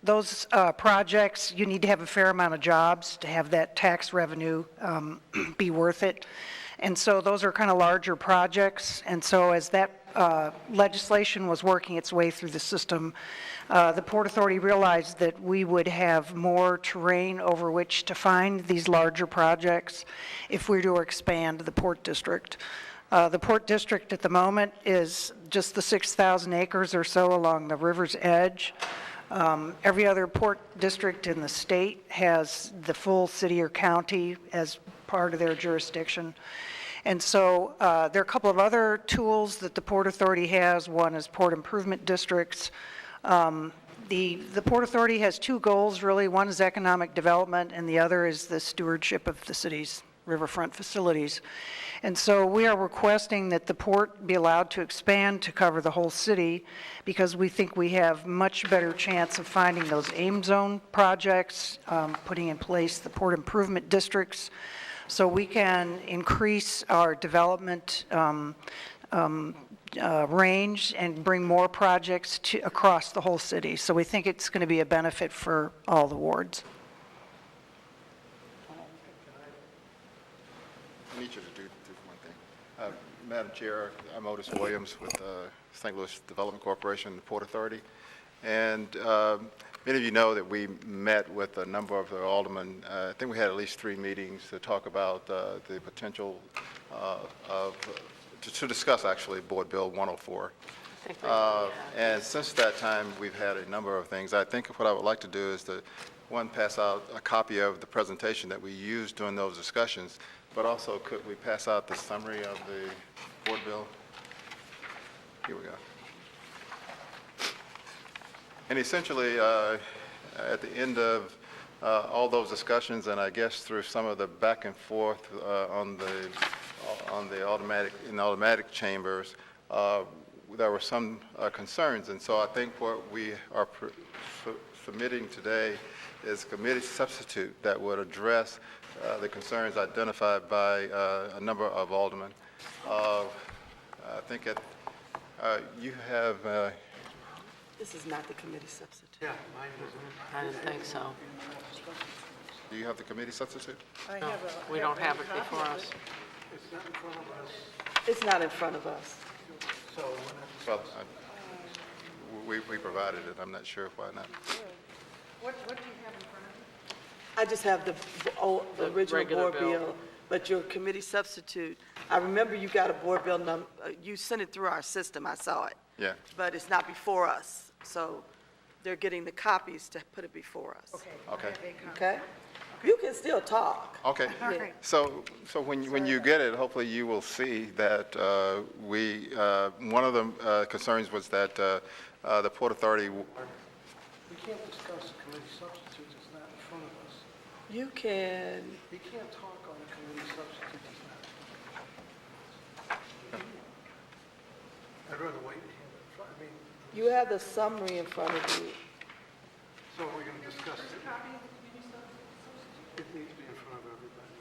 those projects, you need to have a fair amount of jobs to have that tax revenue be worth it. And so those are kind of larger projects. And so as that legislation was working its way through the system, the Port Authority realized that we would have more terrain over which to find these larger projects if we were to expand the Port District. The Port District at the moment is just the 6,000 acres or so along the river's edge. Every other port district in the state has the full city or county as part of their jurisdiction. And so there are a couple of other tools that the Port Authority has. One is port improvement districts. The Port Authority has two goals, really. One is economic development, and the other is the stewardship of the city's riverfront facilities. And so we are requesting that the port be allowed to expand to cover the whole city, because we think we have much better chance of finding those AIM zone projects, putting in place the port improvement districts, so we can increase our development range and bring more projects across the whole city. So we think it's going to be a benefit for all the wards. I need you to do one thing. Madam Chair, I'm Otis Williams with St. Louis Development Corporation, the Port Authority. And many of you know that we met with a number of the aldermen. I think we had at least 3 meetings to talk about the potential to discuss, actually, Board Bill 104. And since that time, we've had a number of things. I think what I would like to do is to, one, pass out a copy of the presentation that we used during those discussions, but also could we pass out the summary of the board bill? Here we go. And essentially, at the end of all those discussions, and I guess through some of the back and forth on the automatic chambers, there were some concerns. And so I think what we are submitting today is a committee substitute that would address the concerns identified by a number of aldermen. I think you have... This is not the committee substitute. Yeah, mine doesn't. I didn't think so. Do you have the committee substitute? We don't have it before us. It's not in front of us. It's not in front of us. Well, we provided it. I'm not sure why not. What do you have in front of you? I just have the original regular board bill. bill, but your committee substitute, I remember you got a board bill you sent it through our system, I saw it. Yeah. But it's not before us, so they're getting the copies to put it before us. Okay. Okay. I have a copy. Okay? You can still talk. Okay. All right. So when you get it, hopefully you will see that one of the concerns was that the Port Authority, We can't discuss the committee substitutes, it's not in front of us. You can, You can't talk on the committee substitutes, it's not in front of us. I'd rather wait and have it in front, I mean, you have the summary in front of you. so we're going to discuss it. It needs to be in front of everybody.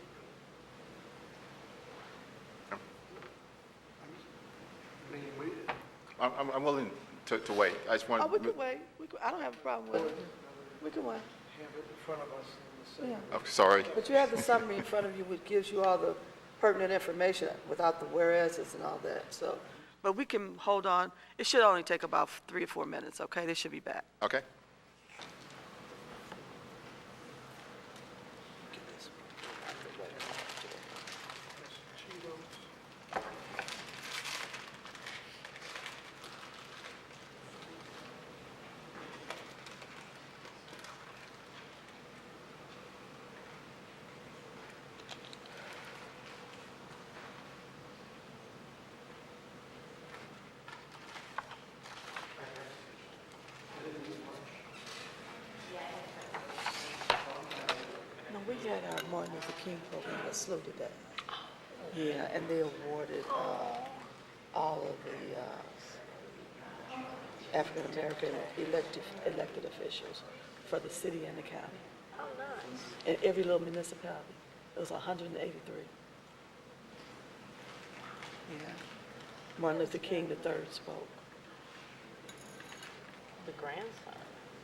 I mean, I'm willing to wait. I just want. Oh, we can wait. I don't have a problem with it. We can wait. have it in front of us in the same. Yeah. Oh, sorry. But you have the summary in front of you, which gives you all the pertinent information without the whereases and all that, so. But we can hold on. It should only take about 3 or 4 minutes, okay? They should be back. Okay. No, we had our Martin Luther King program at SLU today. Yeah, and they awarded all of the African-American elected officials for the city and the county. Oh, nice. In every little municipality. It was 183. Yeah. Martin Luther King III spoke. The grandson.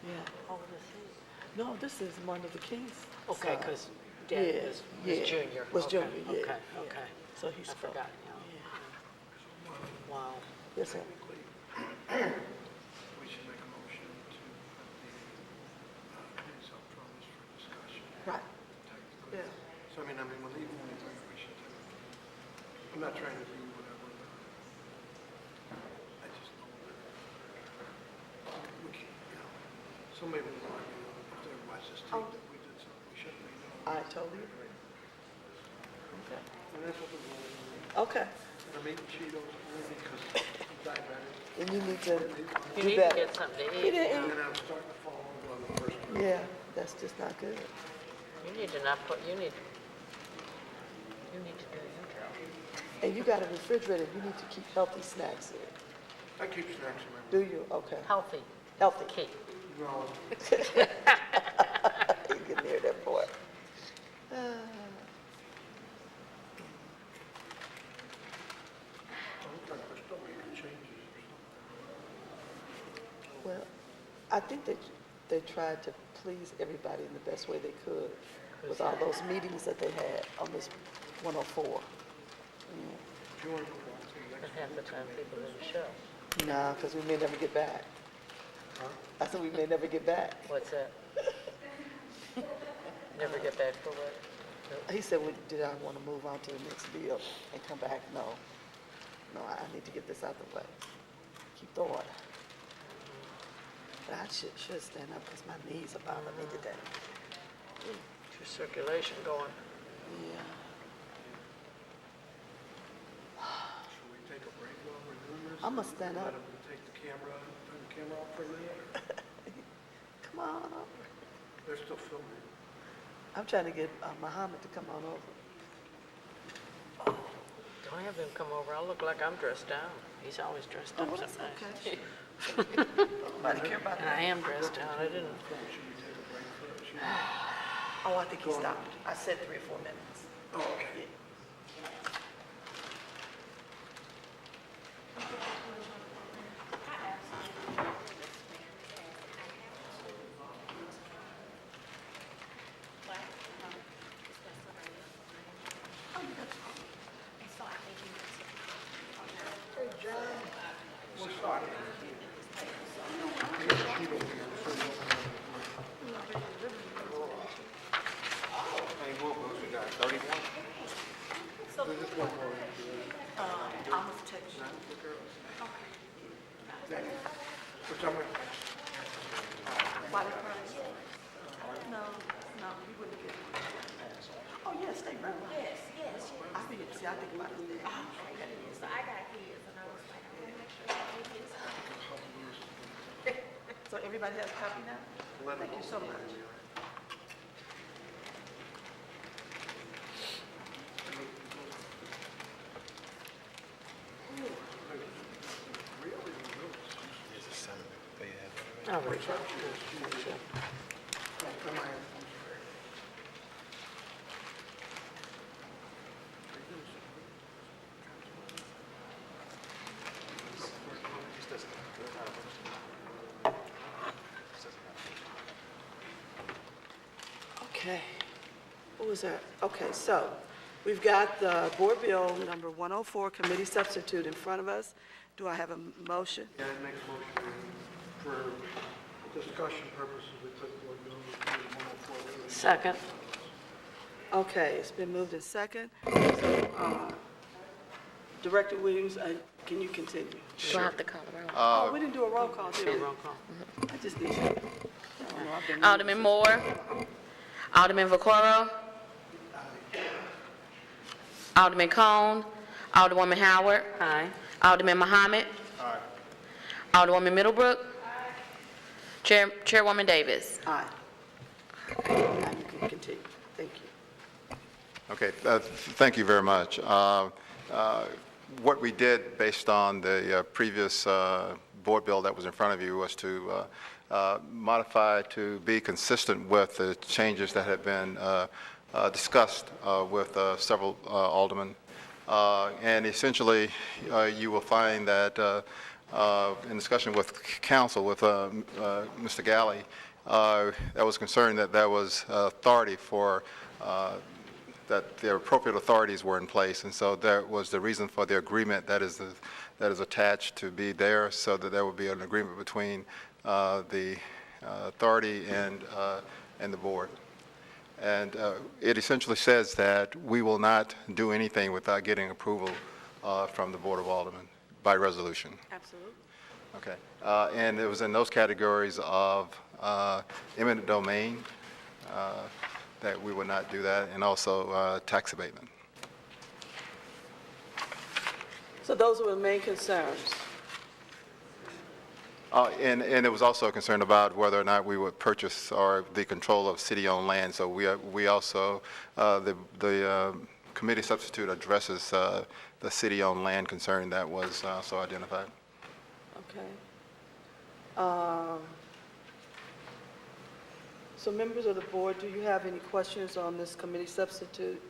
Yeah. How old is he? No, this is Martin Luther King's Okay, son. because Daddy Yeah, was yeah, junior. was Okay, junior, yeah, Okay, yeah. okay. So he I spoke. forgot, yeah. Wow. Yes, sir. We should make a motion to put the committees up from this for discussion. Right. Technically. Yeah. So I mean, when we should take, I'm not trying to do whatever, but I just know that we can't, so maybe we'll argue if they watch this tape that we did something we shouldn't be doing. I totally agree. Okay. And that's what we're going to do. Okay. And I'm eating Cheetos only because I'm diabetic. And you need to You do need to better. get something to He eat. didn't And eat. I'm starting to fall over on the first one. Yeah, that's just not good. You need to not put, you need to do your job. And you got a refrigerator, you need to keep healthy snacks in. I keep snacks in my Do you? Okay. Healthy. Healthy. Key. No, You get near that boy. we're still making changes. Well, I think that they tried to please everybody in the best way they could with all those meetings that they had on this 104. If you want to go on to the And next, half the time people didn't show. Nah, because we may never get back. I said we may never get back. What's that? Never get back for what? He said, did I want to move on to the next bill and come back? No. No, I need to get this out the way. Keep the order. But I should stand up because my knees are bothering me today. Your circulation going. Yeah. should we take a break while we're doing this? I'm gonna stand up. Let them take the camera, turn the camera off for a minute? Come on over. They're still filming. I'm trying to get Muhammad to come on over. Don't have him come over. I'll look like I'm dressed down. He's always dressed up that's sometimes. okay. Nobody care about And I that. am dressed down. I didn't. Oh, I think he stopped. I said 3 or 4 minutes. Oh, okay. Hey, John. Which I'm gonna- No, you wouldn't get it. Oh, yes, stay right. Yes. I think about it there. So I got kids, and I was like, I want to make sure that they get some. So everybody has a copy now? Thank you so much. Okay, what was that? Okay, so we've got the Board Bill number 104, Committee Substitute in front of us. Do I have a motion? Yeah, it makes a motion for discussion purposes, we took Board Bill 104. Second. Okay, it's been moved in second. So, Director Williams, can you continue? Do I have to call the roll? Oh, we didn't do a roll call, did we? Roll call. I just did. I don't know, I've been- Alderman Moore. Alderman Vaccaro. Alderman Cone. Alderwoman Howard. Aye. Alderman Muhammad. Alderwoman Middlebrook. Chairwoman Davis. Aye. Now you can continue. Thank you. Okay, thank you very much. What we did based on the previous board bill that was in front of you was to modify to be consistent with the changes that have been discussed with several aldermen. And essentially, you will find that in discussion with council, with Mr. Galley, that was concerned that there was authority for that the appropriate authorities were in place, and so that was the reason for the agreement that is attached to be there, so that there would be an agreement between the authority and the board. And it essentially says that we will not do anything without getting approval from the Board of Aldermen by resolution. Absolutely. Okay. And it was in those categories of eminent domain, that we would not do that, and also tax abatement. So those were the main concerns. And it was also a concern about whether or not we would purchase or the control of city-owned land. So we also, the committee substitute addresses the city-owned land concern that was also identified. Okay. So members of the board, do you have any questions on this committee substitute?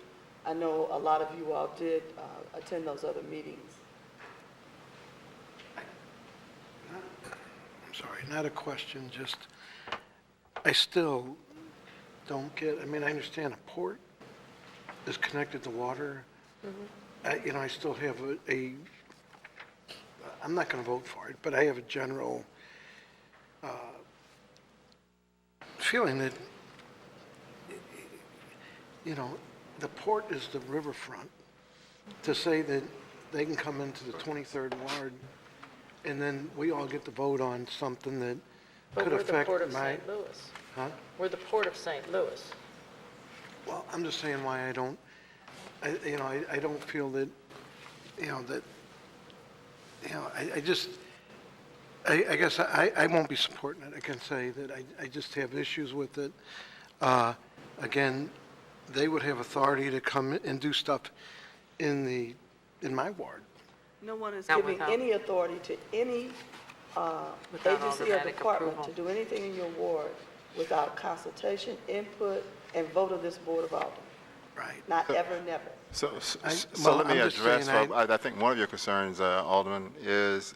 I know a lot of you all did attend those other meetings. I'm sorry, not a question, just, I still don't get, I mean, I understand a port is connected to water. I still have I'm not going to vote for it, but I have a general feeling that, the port is the riverfront. To say that they can come into the 23rd Ward and then we all get to vote on something that could affect my... But we're the Port of St. Louis. Huh? We're the Port of St. Louis. Well, I'm just saying why I don't feel that, I guess I won't be supporting it. I can say that I just have issues with it. Again, they would have authority to come and do stuff in my ward. No one is Not giving without- any authority to any Without agency or automatic department to approval. do anything in your ward without consultation, input, and vote of this Board of Aldermen. Right. Not ever, never. So well, let me I'm just address, saying I think one of your concerns, Alderman, is,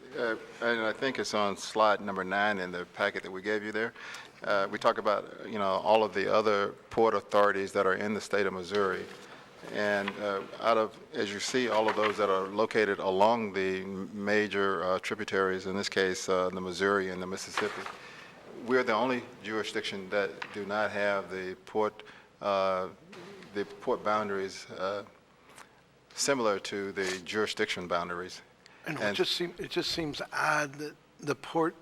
and I think it's on slide number 9 in the packet that we gave you there. We talk about, all of the other port authorities that are in the state of Missouri. And as you see, all of those that are located along the major tributaries, in this case, the Missouri and the Mississippi, we're the only jurisdiction that do not have the port boundaries similar to the jurisdiction boundaries. I know, And- it just seems odd that the port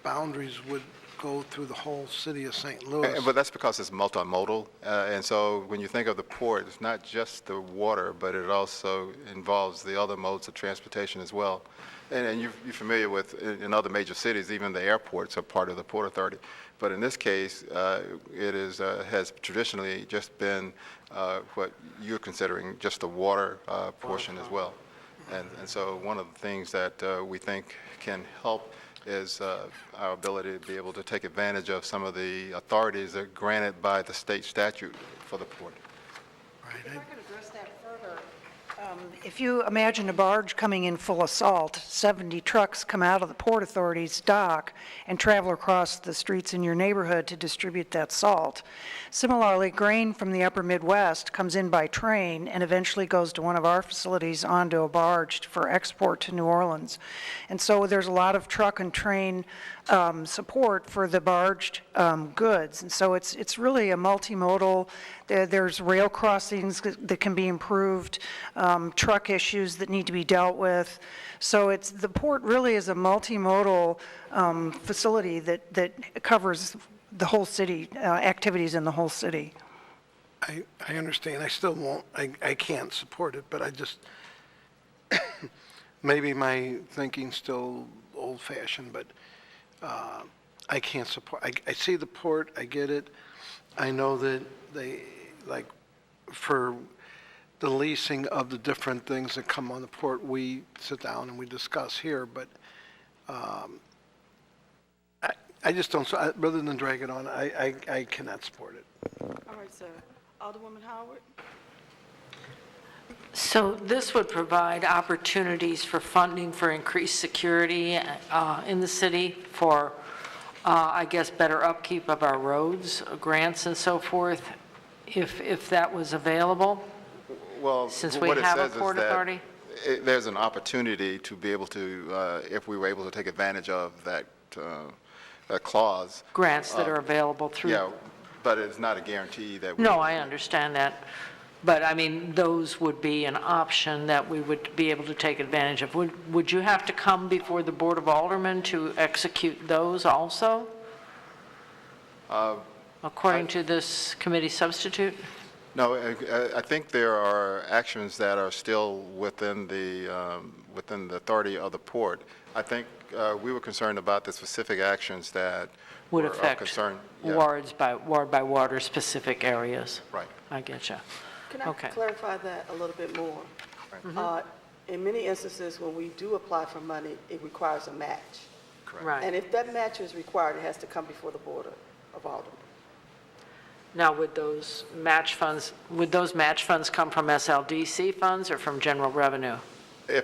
boundaries would go through the whole city of St. Louis. But that's because it's multimodal, and so when you think of the port, it's not just the water, but it also involves the other modes of transportation as well. And you're familiar with, in other major cities, even the airports are part of the Port Authority. But in this case, it is, has traditionally just been what you're considering just the water portion as well. And so one of the things that we think can help is our ability to be able to take advantage of some of the authorities that are granted by the state statute for the port. Right. If I could address that further, if you imagine a barge coming in full of salt, 70 trucks come out of the Port Authority's dock and travel across the streets in your neighborhood to distribute that salt. Similarly, grain from the upper Midwest comes in by train and eventually goes to one of our facilities onto a barge for export to New Orleans. And so there's a lot of truck and train support for the barged goods. And so it's really a multimodal. There's rail crossings that can be improved, truck issues that need to be dealt with. So the port really is a multimodal facility that covers the whole city, activities in the whole city. I understand. I still won't, I can't support it, but I just, maybe my thinking's still old-fashioned, but I can't support, I see the port, I get it. I know that they, like, for the leasing of the different things that come on the port, we sit down and we discuss here, but I just don't, rather than drag it on, I cannot support it. All right, sir. Alderwoman Howard? So this would provide opportunities for funding for increased security in the city for, I guess, better upkeep of our roads, grants and so forth, if that was available? Well, Since we what it have a says is port that authority? there's an opportunity to be able to, if we were able to take advantage of that clause. Grants that are available through? Yeah, but it's not a guarantee that. No, I understand that. But, I mean, those would be an option that we would be able to take advantage of. Would you have to come before the Board of Aldermen to execute those also? According to this committee substitute? No, I think there are actions that are still within the authority of the port. I think we were concerned about the specific actions that Would were of affect concern. Yeah. ward by water specific areas. Right. I get you. Can I Okay. clarify that a little bit more? In many instances, when we do apply for money, it requires a match. And Right. if that match is required, it has to come before the Board of Aldermen. Now, would those match funds come from SLDC funds or from general revenue?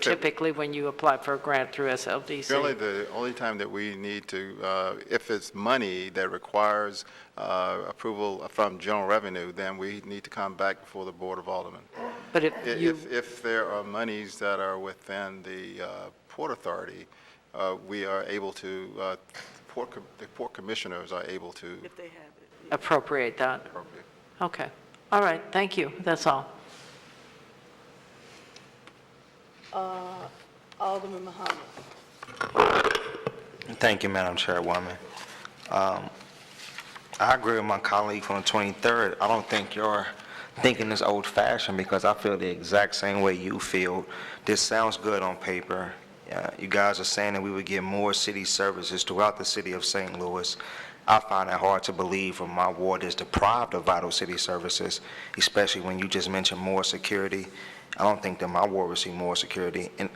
Typically, when you apply for a grant through SLDC? Really, the only time that we need to, if it's money that requires approval from general revenue, then we need to come back before the Board of Aldermen. But If there are monies that are within the Port Authority, we are able to, the port commissioners are able to If they have it. appropriate that? appropriate. Okay. All right, thank you. That's all. Alderman Muhammad. Thank you, Madam Chairwoman. I agree with my colleague from the 23rd. I don't think your thinking is old-fashioned because I feel the exact same way you feel. This sounds good on paper. You guys are saying that we would get more city services throughout the city of St. Louis. I find it hard to believe when my ward is deprived of vital city services, especially when you just mentioned more security. I don't think that my ward will see more security. And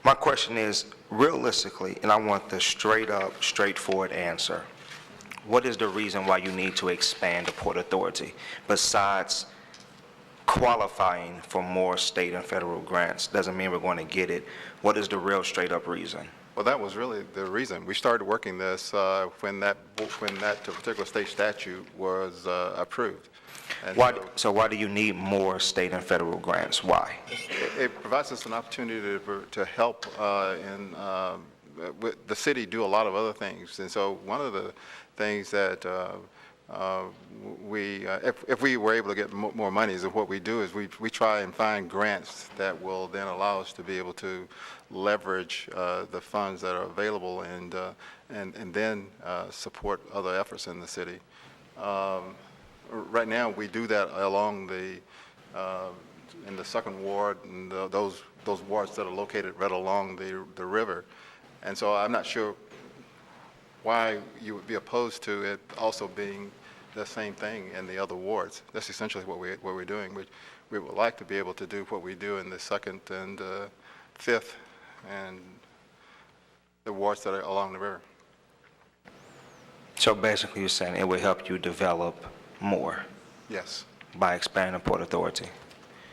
my question is, realistically, and I want the straight-up, straightforward answer, what is the reason why you need to expand the Port Authority besides qualifying for more state and federal grants? Doesn't mean we're going to get it. What is the real straight-up reason? Well, that was really the reason. We started working this when that particular state statute was approved. And So why do you need more state and federal grants? Why? It provides us an opportunity to help with the city do a lot of other things. And so one of the things that if we were able to get more monies, what we do is we try and find grants that will then allow us to be able to leverage the funds that are available and then support other efforts in the city. Right now, we do that along in the second ward and those wards that are located right along the river. And so I'm not sure why you would be opposed to it also being the same thing in the other wards. That's essentially what we're doing. We would like to be able to do what we do in the second and fifth and the wards that are along the river. So basically, you're saying it would help you develop more Yes. by expanding the Port Authority?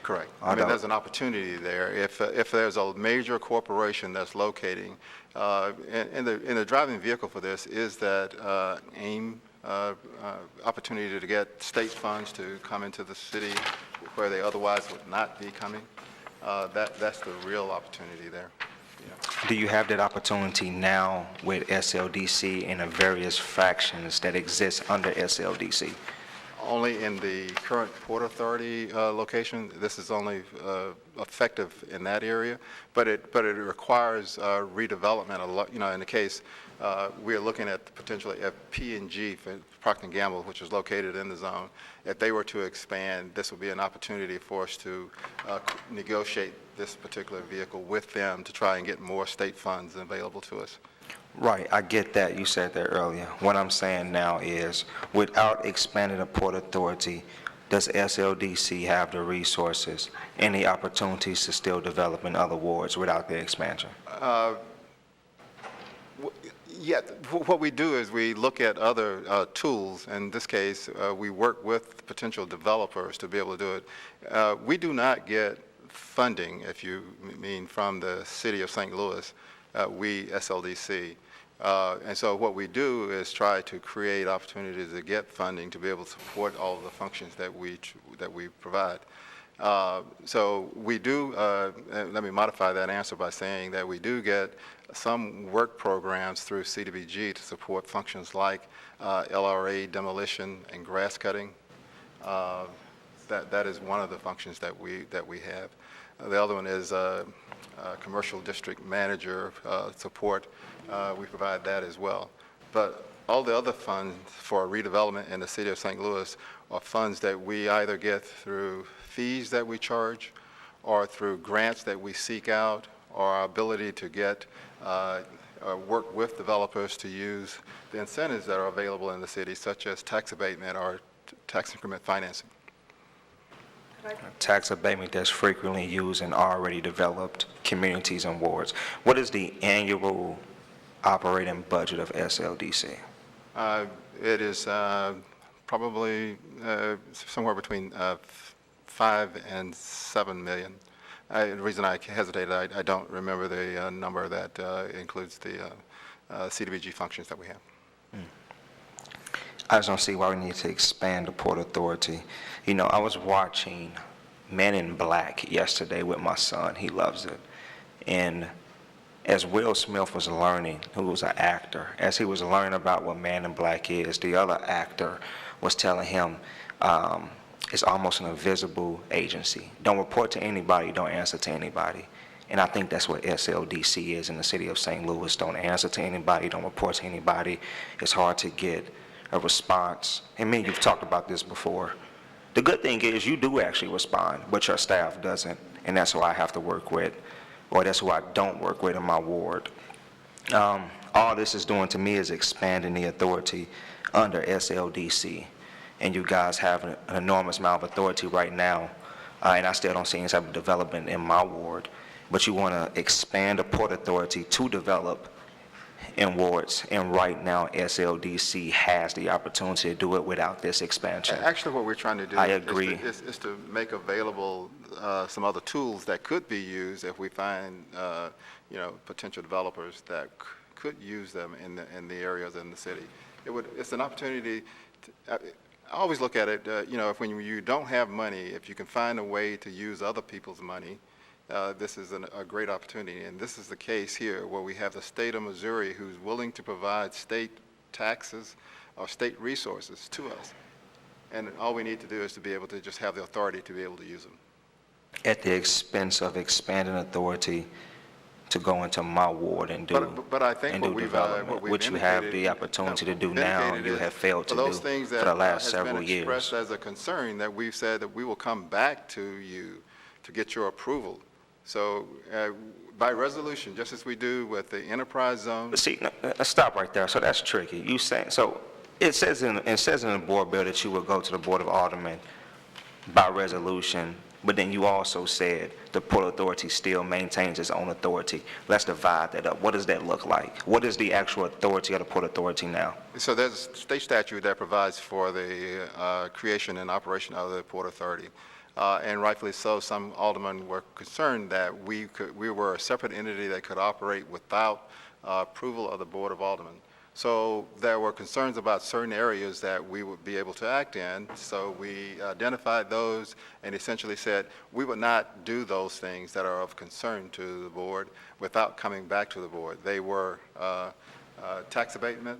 Correct. I mean, there's an opportunity there. If there's a major corporation that's locating, and the driving vehicle for this is that AIM opportunity to get state funds to come into the city where they otherwise would not be coming. That's the real opportunity there. Yeah. Do you have that opportunity now with SLDC and the various fractions that exist under SLDC? Only in the current Port Authority location. This is only effective in that area, but it requires redevelopment. You know, in the case we are looking at potentially at P&G for Procter & Gamble, which is located in the zone. If they were to expand, this would be an opportunity for us to negotiate this particular vehicle with them to try and get more state funds available to us. Right, I get that. You said that earlier. What I'm saying now is, without expanding the Port Authority, does SLDC have the resources and the opportunities to still develop in other wards without the expansion? Yeah, what we do is we look at other tools. In this case, we work with potential developers to be able to do it. We do not get funding, if you mean from the city of St. Louis, we, SLDC. And so what we do is try to create opportunities to get funding to be able to support all of the functions that we provide. So we do, let me modify that answer by saying that we do get some work programs through CDBG to support functions like LRA demolition and grass cutting. That is one of the functions that we have. The other one is commercial district manager support. We provide that as well. But all the other funds for redevelopment in the city of St. Louis are funds that we either get through fees that we charge or through grants that we seek out, or our ability to get work with developers to use the incentives that are available in the city, such as tax abatement or tax increment financing. Tax abatement that's frequently used in already developed communities and wards. What is the annual operating budget of SLDC? It is probably somewhere between 5 and 7 million. The reason I hesitated, I don't remember the number that includes the CDBG functions that we have. I just don't see why we need to expand the Port Authority. You know, I was watching Men in Black yesterday with my son. He loves it. And as Will Smith was learning, who was an actor, as he was learning about what Man in Black is, the other actor was telling him it's almost an invisible agency. Don't report to anybody, don't answer to anybody. And I think that's what SLDC is in the city of St. Louis. Don't answer to anybody, don't report to anybody. It's hard to get a response. And me, you've talked about this before. The good thing is you do actually respond, but your staff doesn't. And that's who I have to work with, or that's who I don't work with in my ward. All this is doing to me is expanding the authority under SLDC. And you guys have an enormous amount of authority right now, and I still don't see any type of development in my ward. But you want to expand the Port Authority to develop in wards, and right now SLDC has the opportunity to do it without this expansion. Actually, what we're trying to do is to make available some other tools that could be used if we find potential developers that could use them in the areas in the city. It's an opportunity to, I always look at it, if when you don't have money, if you can find a way to use other people's money, this is a great opportunity. And this is the case here where we have the state of Missouri who's willing to provide state taxes or state resources to us. And all we need to do is to be able to just have the authority to be able to use them. At the expense of expanding authority to go into my ward and do, But I think and what do we've, development, what we've which you have indicated- the opportunity to do now, indicated you is have failed to for do those things for that the last has several been years. expressed as a concern, that we've said that we will come back to you to get your approval. So by resolution, just as we do with the enterprise zone. But see, let's stop right there. So that's tricky. You saying, so it says in the board bill that you will go to the Board of Aldermen by resolution, but then you also said the Port Authority still maintains its own authority. Let's divide that up. What does that look like? What is the actual authority of the Port Authority now? So there's a state statute that provides for the creation and operation of the Port Authority. And rightfully so, some aldermen were concerned that we were a separate entity that could operate without approval of the Board of Aldermen. So there were concerns about certain areas that we would be able to act in. So we identified those and essentially said we would not do those things that are of concern to the board without coming back to the board. They were tax abatement.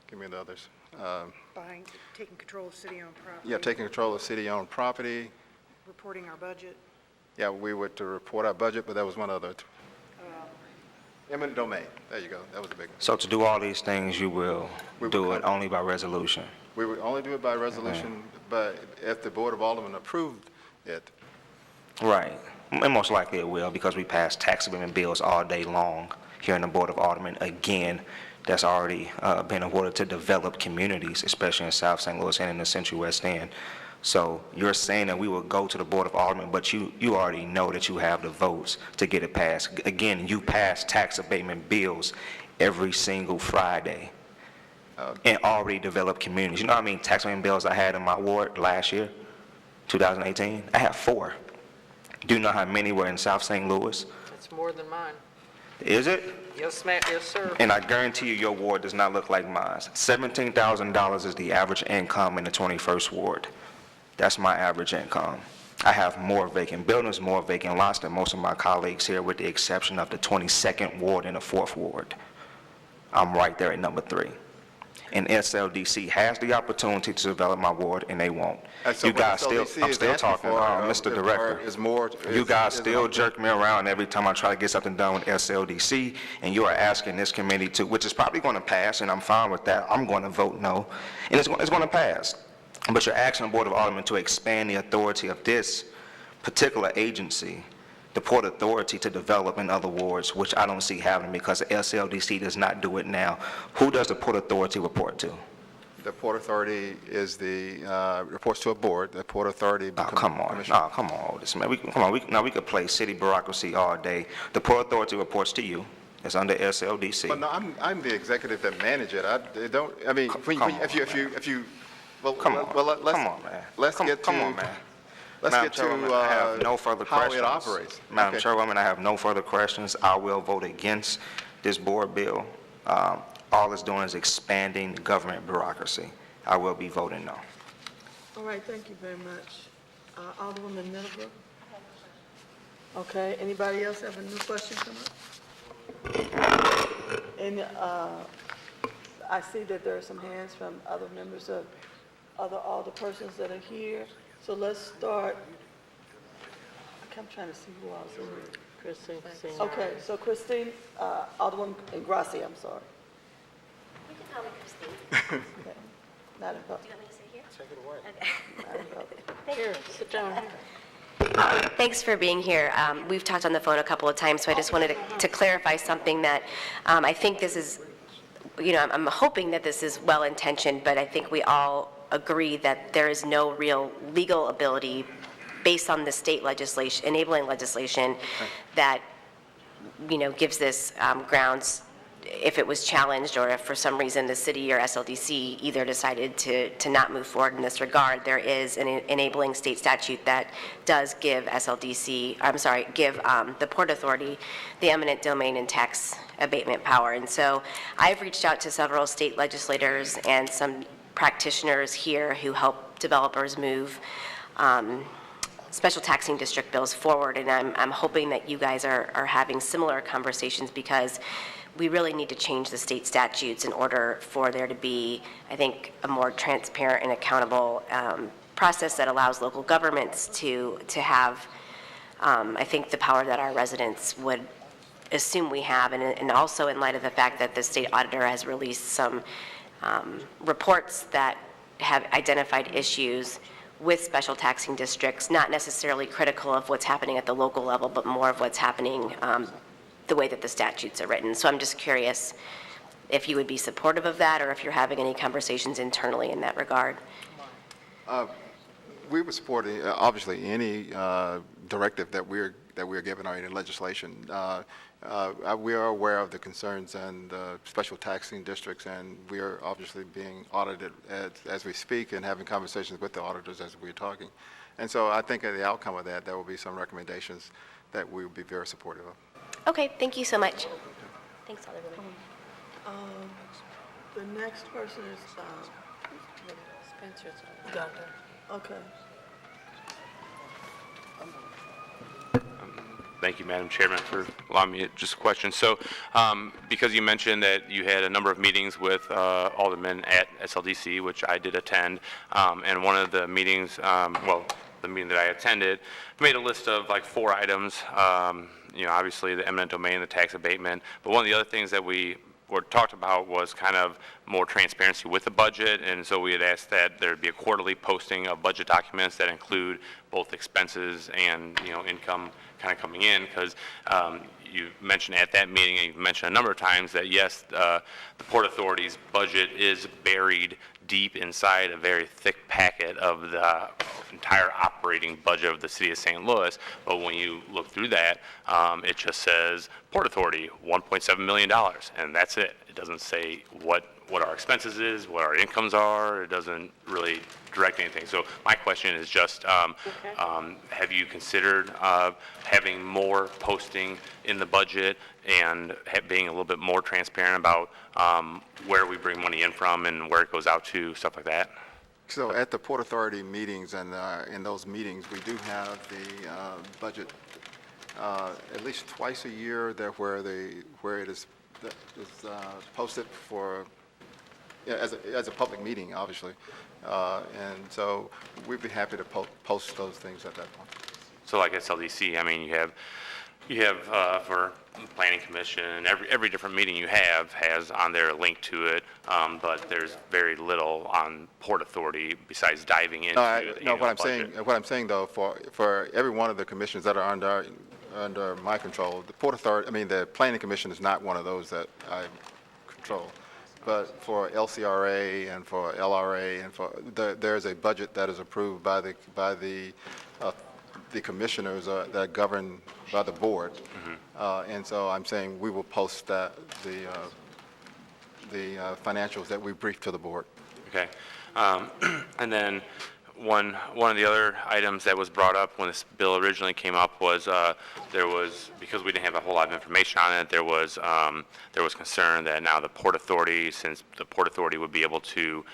Give me the others. Taking control of city-owned property. Yeah, taking control of city-owned property. Reporting our budget. Yeah, we were to report our budget, but there was one other. Eminent domain. There you go. That was the big one. So to do all these things, you will do it only by resolution? We would only do it by resolution, but if the Board of Aldermen approved it. Right. And most likely it will, because we pass tax abatement bills all day long here in the Board of Aldermen. Again, that's already been awarded to develop communities, especially in South St. Louis and in the Central West End. So you're saying that we will go to the Board of Aldermen, but you already know that you have the votes to get it passed. Again, you pass tax abatement bills every single Friday in already developed communities. You know how many tax abatement bills I had in my ward last year, 2018? I had 4. Do you know how many were in South St. Louis? It's more than mine. Is it? Yes, ma'am, yes, sir. And I guarantee you your ward does not look like mine. $17,000 is the average income in the 21st ward. That's my average income. I have more vacant buildings, more vacant lots than most of my colleagues here, with the exception of the 22nd ward and the 4th ward. I'm right there at number 3. And SLDC has the opportunity to develop my ward, and they won't. You guys still, I'm still talking, Mr. Director. You guys still jerk me around every time I try to get something done with SLDC, and you are asking this committee to, which is probably going to pass, and I'm fine with that. I'm going to vote no, and it's going to pass. But you're asking the Board of Aldermen to expand the authority of this particular agency, the Port Authority, to develop in other wards, which I don't see happening because the SLDC does not do it now. Who does the Port Authority report to? The Port Authority is the, reports to a board. The Port Authority. Oh, come on. No, come on, Otis, man. We could play city bureaucracy all day. The Port Authority reports to you. It's under SLDC. But no, I'm the executive that manage it. Well, come on, man. Let's get to I have no further how questions. it operates. Madam Chairwoman, I have no further questions. I will vote against this board bill. All it's doing is expanding government bureaucracy. I will be voting no. All right, thank you very much. Alderwoman Middlebrook? Okay, anybody else have a new question come up? And I see that there are some hands from other members of other alderpersons that are here. So let's start. I'm trying to see who else is here. Christine. Okay, so Christine, Alderwoman Ingrassi, I'm sorry. You can call me Christine. Okay. Not in public. Do you want me to sit here? Take it away. Not in public. Here, sit down. Thanks for being here. We've talked on the phone a couple of times, so I just wanted to clarify something that I think this is, I'm hoping that this is well-intentioned, but I think we all agree that there is no real legal ability based on the state legislation, enabling legislation that, gives this grounds if it was challenged or if for some reason the city or SLDC either decided to not move forward in this regard. There is an enabling state statute that does give give the Port Authority the eminent domain and tax abatement power. And so I've reached out to several state legislators and some practitioners here who help developers move special taxing district bills forward, and I'm hoping that you guys are having similar conversations, because we really need to change the state statutes in order for there to be, I think, a more transparent and accountable process that allows local governments to have, I think, the power that our residents would assume we have, and also in light of the fact that the state auditor has released some reports that have identified issues with special taxing districts, not necessarily critical of what's happening at the local level, but more of what's happening the way that the statutes are written. So I'm just curious if you would be supportive of that, or if you're having any conversations internally in that regard. We would support, obviously, any directive that we're given or any legislation. We are aware of the concerns and special taxing districts, and we are obviously being audited as we speak and having conversations with the auditors as we're talking. And so I think at the outcome of that, there will be some recommendations that we will be very supportive of. Okay, thank you so much. Thanks, Alderwoman. The next person is Spencer's Doctor. Okay. Thank you, Madam Chairman, for allowing me just a question. So, because you mentioned that you had a number of meetings with aldermen at SLDC, which I did attend, and one of the meetings, the meeting that I attended, made a list of like 4 items. Obviously the eminent domain, the tax abatement, but one of the other things that we talked about was kind of more transparency with the budget, and so we had asked that there be a quarterly posting of budget documents that include both expenses and income kind of coming in, because you mentioned at that meeting, and you've mentioned a number of times that yes, the Port Authority's budget is buried deep inside a very thick packet of the entire operating budget of the city of St. Louis. But when you look through that, it just says Port Authority, $1.7 million, and that's it. It doesn't say what our expenses is, what our incomes are. It doesn't really direct anything. So my question is just, have you considered having more posting in the budget and being a little bit more transparent about where we bring money in from and where it goes out to, stuff like that? So at the Port Authority meetings and in those meetings, we do have the budget at least twice a year where it is posted for as a public meeting, obviously, and so we'd be happy to post those things at that point. So like SLDC, I mean, you have for Planning Commission, every different meeting you have has on there a link to it, but there's very little on Port Authority besides diving into the annual budget. What I'm saying though, for every one of the commissions that are under my control, the Port Authority, the Planning Commission is not one of those that I control. But for LCRA and for LRA and there's a budget that is approved by the commissioners that are governed by the board, and so I'm saying we will post the financials that we briefed to the board. Okay, and then one of the other items that was brought up when this bill originally came up was because we didn't have a whole lot of information on it, there was concern that now the Port Authority, since the Port Authority would be able to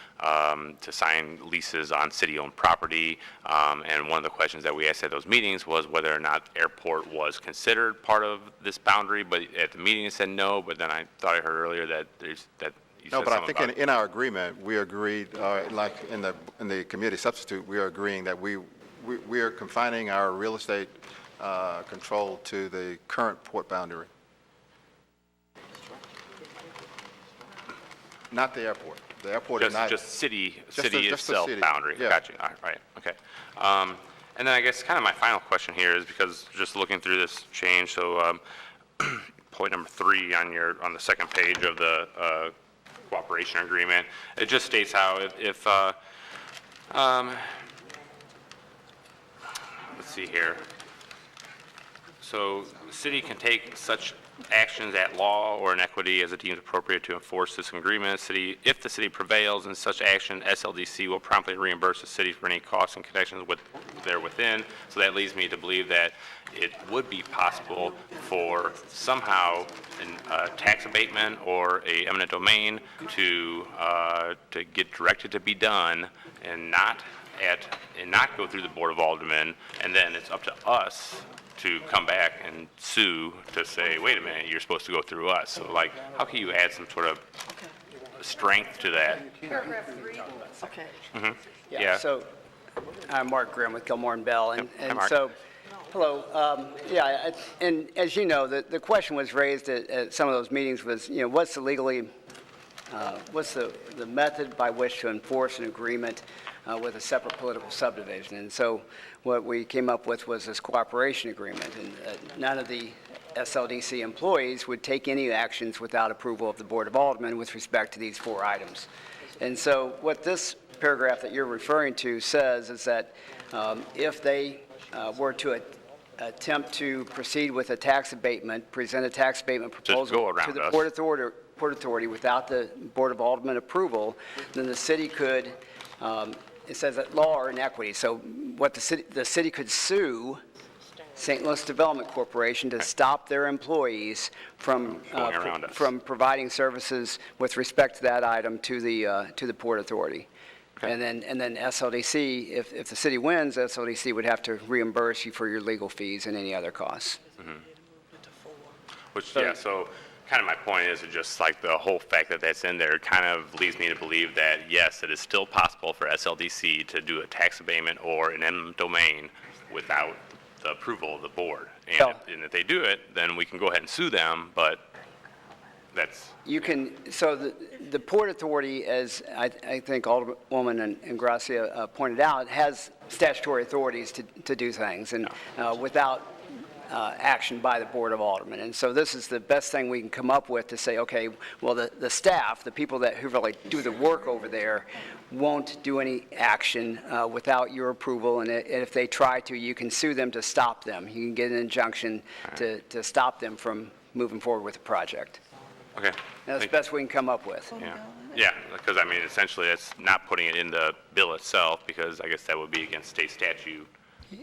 sign leases on city-owned property, and one of the questions that we asked at those meetings was whether or not airport was considered part of this boundary, but at the meeting it said no, but then I thought I heard earlier that No, but I think in our agreement, we agreed, like in the committee substitute, we are agreeing that we are confining our real estate control to the current port boundary. Not the airport. The airport is not. Just city the itself city. boundary. Yeah. Gotcha. All right. Okay. And then I guess kind of my final question here is because just looking through this change, so point number 3 on the second page of the cooperation agreement, it just states how if let's see here. So the city can take such actions at law or in equity as it deems appropriate to enforce this agreement. If the city prevails in such action, SLDC will promptly reimburse the city for any costs and connections within. So that leads me to believe that it would be possible for somehow a tax abatement or a eminent domain to get directed to be done and not go through the Board of Aldermen, and then it's up to us to come back and sue to say, wait a minute, you're supposed to go through us. So like, how can you add some sort of strength to that? Okay. Yeah. So, I'm Mark Grimm with Gilmore and Bell, and Mark. so, hello, and as you know, the question was raised at some of those meetings was, you know, what's the legally, what's the method by which to enforce an agreement with a separate political subdivision? And so what we came up with was this cooperation agreement, and none of the SLDC employees would take any actions without approval of the Board of Aldermen with respect to these 4 items. And so what this paragraph that you're referring to says is that if they were to attempt to proceed with a tax abatement, present a tax abatement proposal to the Port Authority without the Board of Aldermen approval, then the city could, it says that law or inequity. So what the city could sue St. Louis Development Corporation to stop their employees from providing services with respect to that item to the Port Authority. Okay. And then SLDC, if the city wins, SLDC would have to reimburse you for your legal fees and any other costs. Mm-hmm. Which, so kind of my point is just like the whole fact that that's in there kind of leads me to believe that, yes, it is still possible for SLDC to do a tax abatement or an eminent domain without the approval of the board. And if they do it, then we can go ahead and sue them, but that's... You can, so the Port Authority, as I think Alderwoman and Gracia pointed out, has statutory authorities to do things, and without action by the Board of Aldermen. And so this is the best thing we can come up with to say, okay, well, the staff, the people who really do the work over there, won't do any action without your approval, and if they try to, you can sue them to stop them. You can get an injunction to stop them from moving forward with the project. Okay. That's the best we can come up with. Yeah, because I mean, essentially, it's not putting it in the bill itself, because I guess that would be against state statute.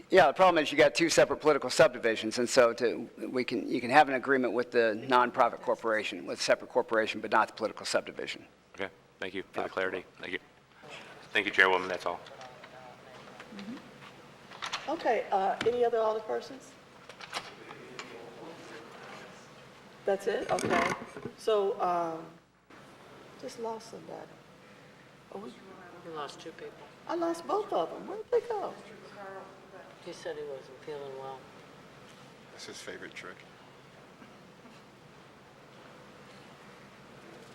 Yeah, the problem is you got 2 separate political subdivisions, and so you can have an agreement with the nonprofit corporation, with a separate corporation, but not the political subdivision. Okay, thank you for the clarity. Thank you. Thank you, Chairwoman, that's all. Okay, any other alderpersons? That's it? Okay. So, just lost somebody. Oh, You lost 2 people. I lost both of them. Where did they go? He said he wasn't feeling well. That's his favorite trick.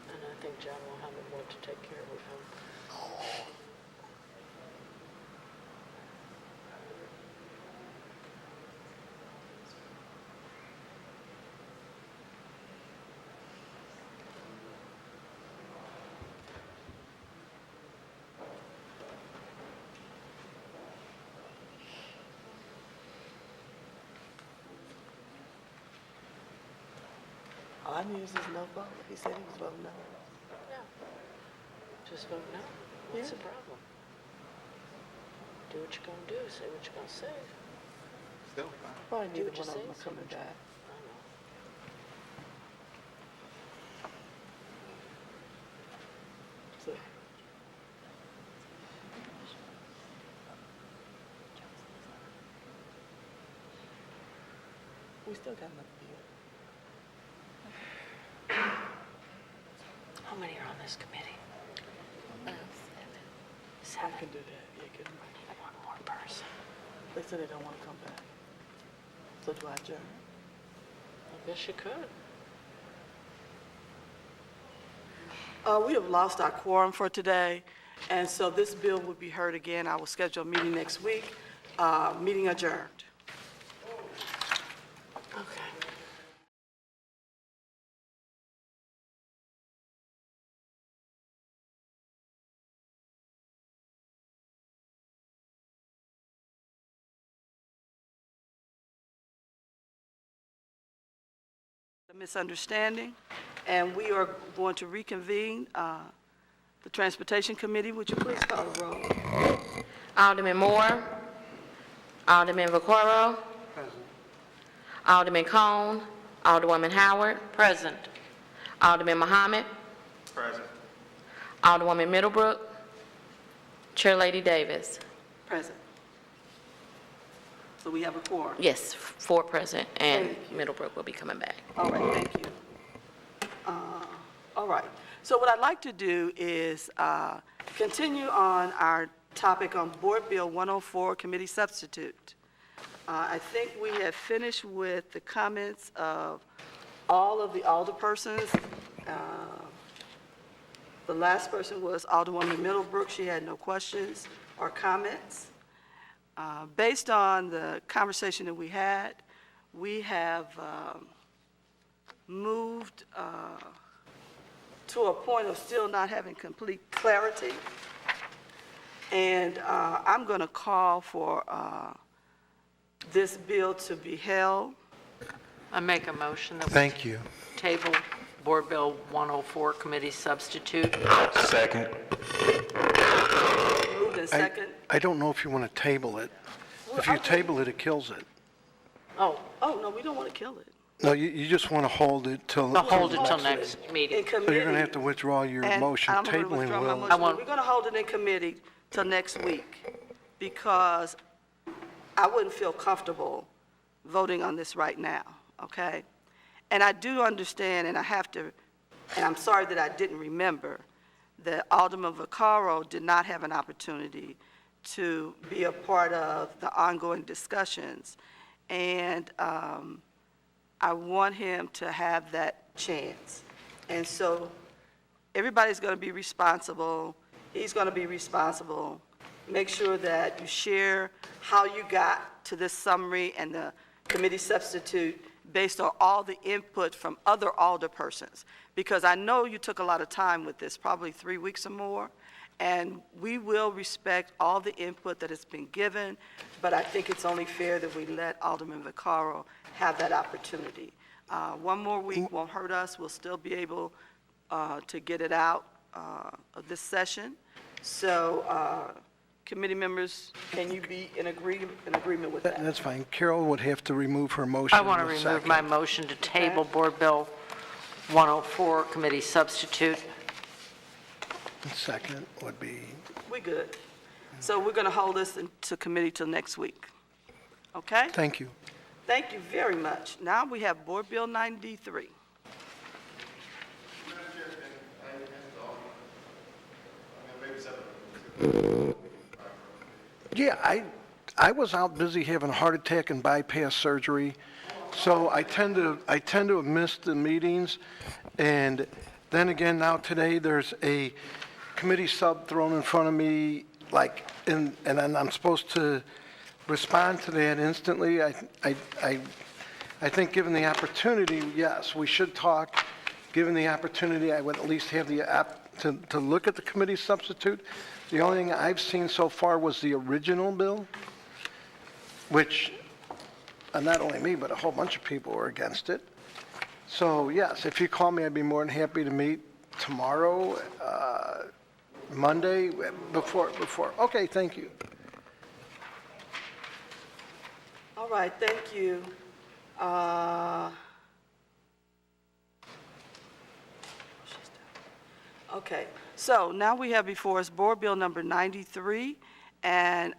And I think John will have more to take care of him. All I knew is his no vote. He said he was voting no. Yeah. Just vote no. What's the problem? Do what you're going to do. Say what you're going to say. Still fine. Probably Do neither what you one of say, them are say coming what you- back. I know. So, we still got enough bill. How many are on this committee? I 7. can do that. Yeah, good. I need 1 more person. They said they don't want to come back. So do I adjourn? I guess you could. We have lost our quorum for today, and so this bill will be heard again. I will schedule a meeting next week. Meeting adjourned. Okay. A misunderstanding, and we are going to reconvene the Transportation Committee. Would you please call the roll? Alderman Moore. Alderman Vaccaro. Alderman Cone. Alderwoman Howard. Present. Alderman Muhammad. Present. Alderwoman Middlebrook. Chair Lady Davis. Present. so we have a quorum. Yes, 4 present, and Thank you. Middlebrook will be coming back. All right, thank you. All right, so what I'd like to do is continue on our topic on Board Bill 104, Committee Substitute. I think we have finished with the comments of all of the alderpersons. The last person was Alderwoman Middlebrook. She had no questions or comments. Based on the conversation that we had, we have moved to a point of still not having complete clarity. And I'm going to call for this bill to be held. I make a motion that we Thank you. table Board Bill 104 committee substitute. Second. Moved and second. I don't know if you want to table it. If you table it, it kills it. Oh, no, we don't want to kill it. No, you just want to hold it till. We'll hold it till next In meeting. So you're going to have to withdraw your And motion. I'm gonna Tabling withdraw my will. motion. want- We're going to hold it in committee till next week because I wouldn't feel comfortable voting on this right now, okay? And I do understand, and I'm sorry that I didn't remember, that Alderman Vaccaro did not have an opportunity to be a part of the ongoing discussions. And I want him to have that chance. And so everybody's going to be responsible. He's going to be responsible. Make sure that you share how you got to this summary and the committee substitute based on all the input from other alderpersons. Because I know you took a lot of time with this, probably 3 weeks or more, and we will respect all the input that has been given, but I think it's only fair that we let Alderman Vaccaro have that opportunity. 1 more week won't hurt us. We'll still be able to get it out of this session. So, committee members, can you be in agreement with that? That's fine. Carol would have to remove her motion. I want to in a remove second. my motion to table Board Bill 104 committee substitute. Second would be, We good. So we're going to hold this to committee till next week. Okay? thank you. Thank you very much. Now we have Board Bill 93. Yeah, I was out busy having a heart attack and bypass surgery, so I tend to have missed the meetings. And then again, now today, there's a committee sub thrown in front of me, like, and then I'm supposed to respond to that instantly. I think given the opportunity, yes, we should talk. Given the opportunity, I would at least have the to look at the committee substitute. The only thing I've seen so far was the original bill, which, not only me, but a whole bunch of people were against it. So yes, if you call me, I'd be more than happy to meet tomorrow, Monday, before. Okay, thank you. All right, thank you. Okay, so now we have before us Board Bill number 93, and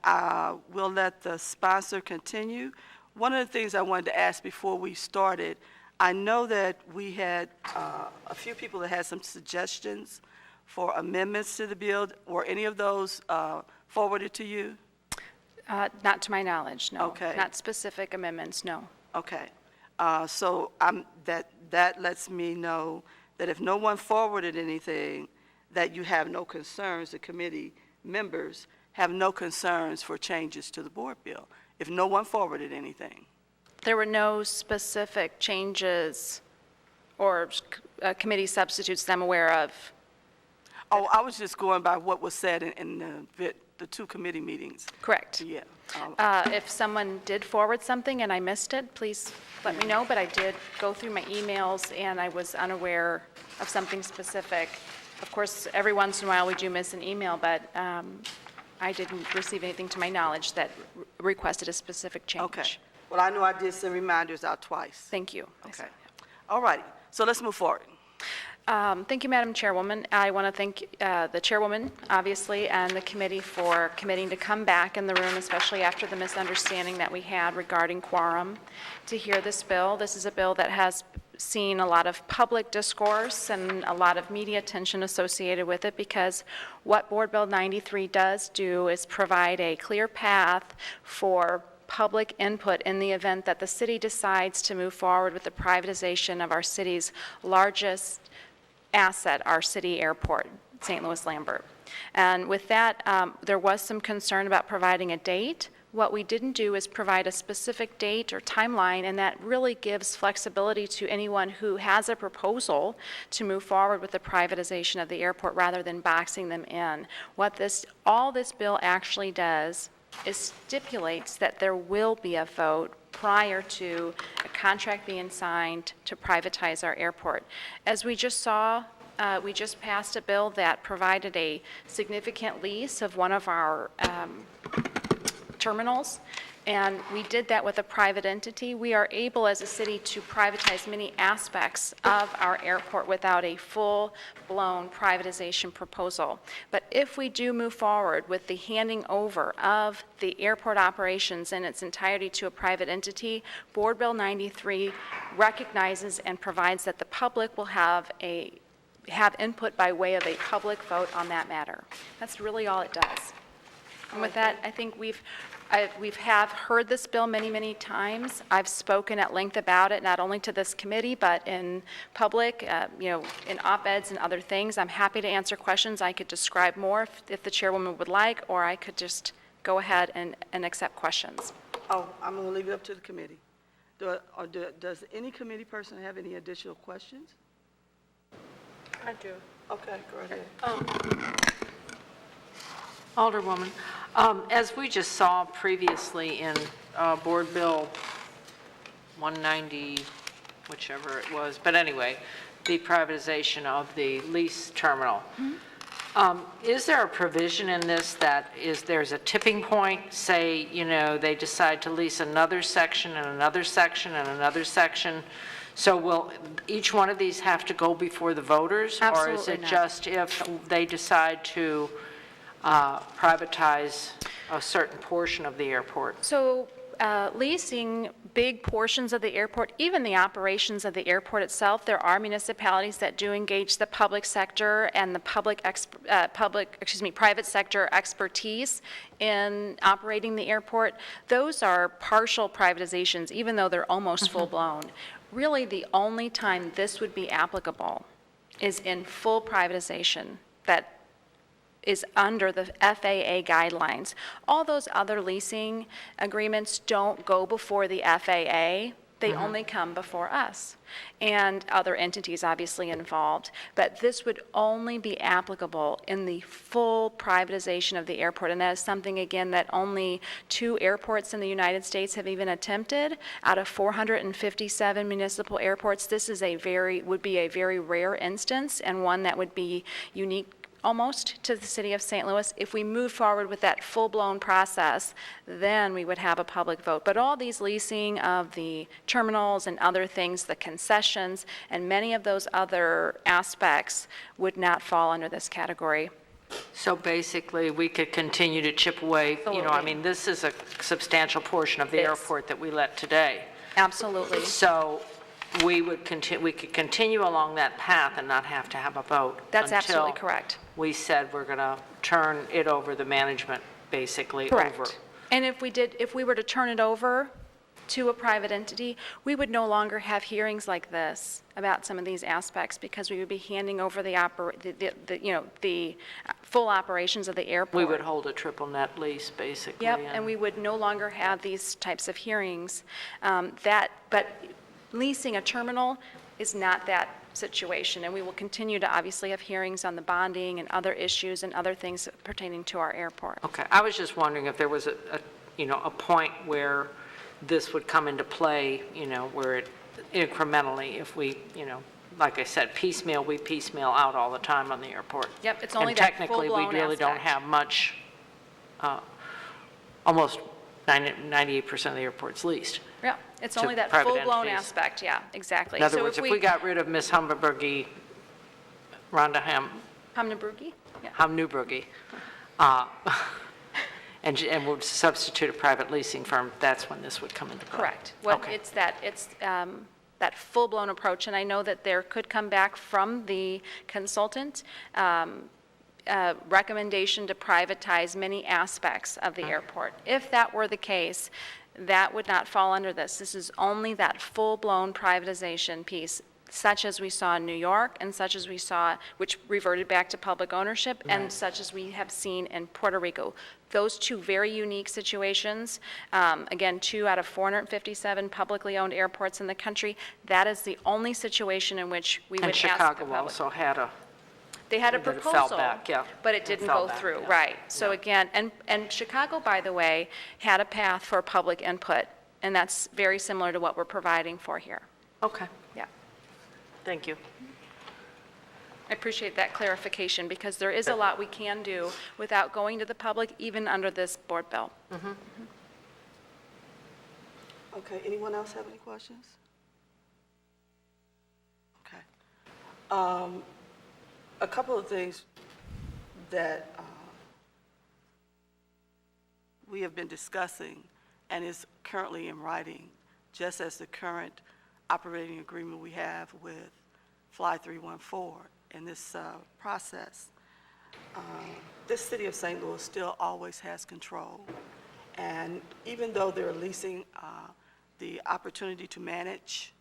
we'll let the sponsor continue. One of the things I wanted to ask before we started, I know that we had a few people that had some suggestions for amendments to the bill. Were any of those forwarded to you? Not to my knowledge, no. Okay. Not specific amendments, no. Okay, so that lets me know that if no one forwarded anything, that you have no concerns, the committee members have no concerns for changes to the board bill, if no one forwarded anything. There were no specific changes or committee substitutes that I'm aware of. Oh, I was just going by what was said in the 2 committee meetings. Correct. Yeah. If someone did forward something and I missed it, please let me know, but I did go through my emails and I was unaware of something specific. Of course, every once in a while we do miss an email, but I didn't receive anything to my knowledge that requested a specific change. Okay. Well, I know I did send reminders out twice. Thank you. Okay. All righty. So let's move forward. Thank you, Madam Chairwoman. I want to thank the chairwoman, obviously, and the committee for committing to come back in the room, especially after the misunderstanding that we had regarding quorum, to hear this bill. This is a bill that has seen a lot of public discourse and a lot of media attention associated with it, because what Board Bill 93 does do is provide a clear path for public input in the event that the city decides to move forward with the privatization of our city's largest asset, our city airport, St. Louis Lambert. And with that, there was some concern about providing a date. What we didn't do is provide a specific date or timeline, and that really gives flexibility to anyone who has a proposal to move forward with the privatization of the airport rather than boxing them in. What all this bill actually does is stipulates that there will be a vote prior to a contract being signed to privatize our airport. As we just saw, we just passed a bill that provided a significant lease of one of our terminals, and we did that with a private entity. We are able as a city to privatize many aspects of our airport without a full-blown privatization proposal. But if we do move forward with the handing over of the airport operations in its entirety to a private entity, Board Bill 93 recognizes and provides that the public will have input by way of a public vote on that matter. That's really all it does. And with that, I think we've heard this bill many, many times. I've spoken at length about it, not only to this committee, but in public, in op-eds and other things. I'm happy to answer questions. I could describe more if the chairwoman would like, or I could just go ahead and accept questions. Oh, I'm going to leave it up to the committee. Does any committee person have any additional questions? I do. Okay, go ahead. Alderwoman, as we just saw previously in Board Bill 190, whichever it was, but anyway, the privatization of the lease terminal. Is there a provision in this that there's a tipping point, say, they decide to lease another section and another section and another section? So will each one of these have to go before the voters? Absolutely or is it not. just if they decide to privatize a certain portion of the airport? So leasing big portions of the airport, even the operations of the airport itself, there are municipalities that do engage the public sector and the private sector expertise in operating the airport. Those are partial privatizations, even though they're almost full-blown. Really, the only time this would be applicable is in full privatization that is under the FAA guidelines. All those other leasing agreements don't go before the FAA. They only come before us and other entities obviously involved. But this would only be applicable in the full privatization of the airport. And that is something, again, that only 2 airports in the United States have even attempted. Out of 457 municipal airports, this is would be a very rare instance, and one that would be unique almost to the city of St. Louis. If we move forward with that full-blown process, then we would have a public vote. But all these leasing of the terminals and other things, the concessions, and many of those other aspects would not fall under this category. So basically, we could continue to chip away, this is a substantial portion of the airport that we let today. Absolutely. So we could continue along that path and not have to have a vote. That's absolutely until correct. we said we're going to turn it over, the management basically Correct. over. And if we were to turn it over to a private entity, we would no longer have hearings like this about some of these aspects, because we would be handing over the full operations of the airport. We would hold a triple net lease, basically. Yep, and we would no longer have these types of hearings. But leasing a terminal is not that situation, and we will continue to obviously have hearings on the bonding and other issues and other things pertaining to our airport. Okay, I was just wondering if there was a point where this would come into play, where it incrementally, if we, like I said, we piecemeal out all the time on the airport. Yep, it's only and that technically, full-blown we really don't aspect. have much, almost 98% of the airport's leased. Yeah, it's To only that private full-blown entities. aspect, yeah, exactly. In other So words, if we got rid of Ms. Humberbergy Rhonda Hamnabrugi? Yeah. Hamnubrugi. And we'll substitute a private leasing firm, that's when this would come into play. Correct. Okay. It's that full-blown approach, and I know that there could come back from the consultant recommendation to privatize many aspects of the airport. If that were the case, that would not fall under this. This is only that full-blown privatization piece, such as we saw in New York and such as we saw, which reverted back to public ownership, and such as we have seen in Puerto Rico. Those two very unique situations, again, 2 out of 457 publicly owned airports in the country, that is the only situation in which we would And ask the Chicago public. also had a, They had a but it proposal. fell back, yeah. But it It didn't fell go back, through, yeah. right. So again, and Chicago, by the way, had a path for public input, and that's very similar to what we're providing for here. okay, Yeah. thank you. I appreciate that clarification, because there is a lot we can do without going to the public, even under this board bill. Okay, anyone else have any questions? Okay. A couple of things that we have been discussing and is currently in writing, just as the current operating agreement we have with Fly 314 in this process. This city of St. Louis still always has control. And even though they're leasing the opportunity to manage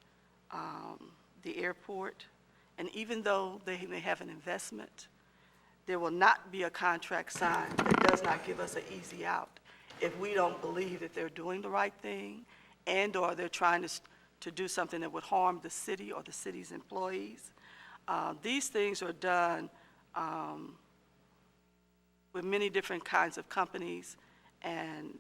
the airport, and even though they may have an investment, there will not be a contract signed that does not give us an easy out if we don't believe that they're doing the right thing and/or they're trying to do something that would harm the city or the city's employees. These things are done with many different kinds of companies, and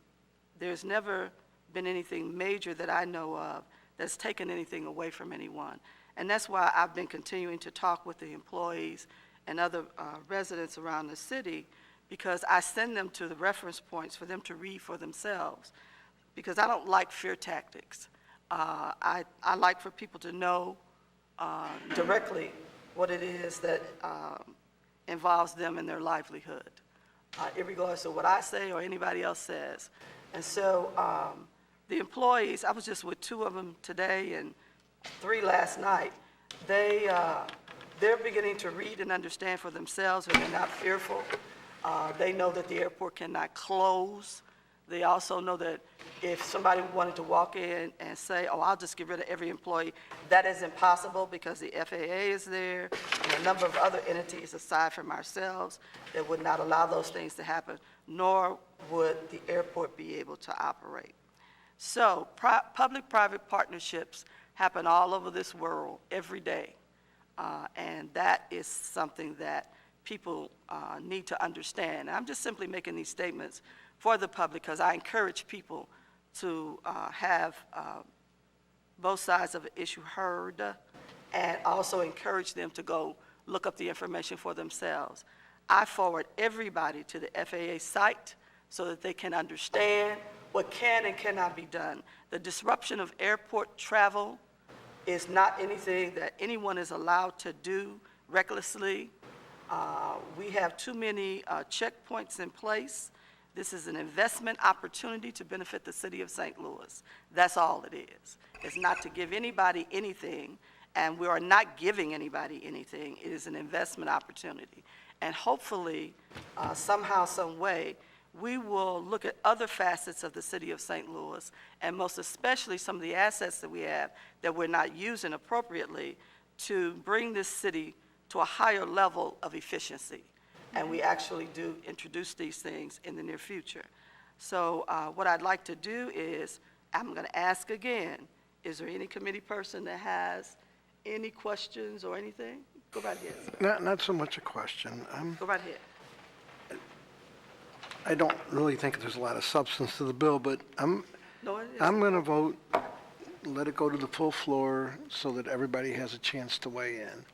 there's never been anything major that I know of that's taken anything away from anyone. And that's why I've been continuing to talk with the employees and other residents around the city, because I send them to the reference points for them to read for themselves, because I don't like fear tactics. I like for people to know directly what it is that involves them and their livelihood, irregardless of what I say or anybody else says. And so the employees, I was just with 2 of them today and 3 last night. They're beginning to read and understand for themselves, and they're not fearful. They know that the airport cannot close. They also know that if somebody wanted to walk in and say, oh, I'll just get rid of every employee, that is impossible, because the FAA is there and a number of other entities aside from ourselves that would not allow those things to happen, nor would the airport be able to operate. So public-private partnerships happen all over this world every day, and that is something that people need to understand. And I'm just simply making these statements for the public because I encourage people to have both sides of the issue heard, and also encourage them to go look up the information for themselves. I forward everybody to the FAA site so that they can understand what can and cannot be done. The disruption of airport travel is not anything that anyone is allowed to do recklessly. We have too many checkpoints in place. This is an investment opportunity to benefit the city of St. Louis. That's all it is. It's not to give anybody anything, and we are not giving anybody anything. It is an investment opportunity. And hopefully, somehow, some way, we will look at other facets of the city of St. Louis, and most especially some of the assets that we have that we're not using appropriately, to bring this city to a higher level of efficiency. And we actually do introduce these things in the near future. So what I'd like to do is, I'm going to ask again, is there any committee person that has any questions or anything? Go right ahead. Not so much a question. Go right ahead. I don't really think there's a lot of substance to the bill, but No, it is. I'm going to vote, let it go to the full floor so that everybody has a chance to weigh in.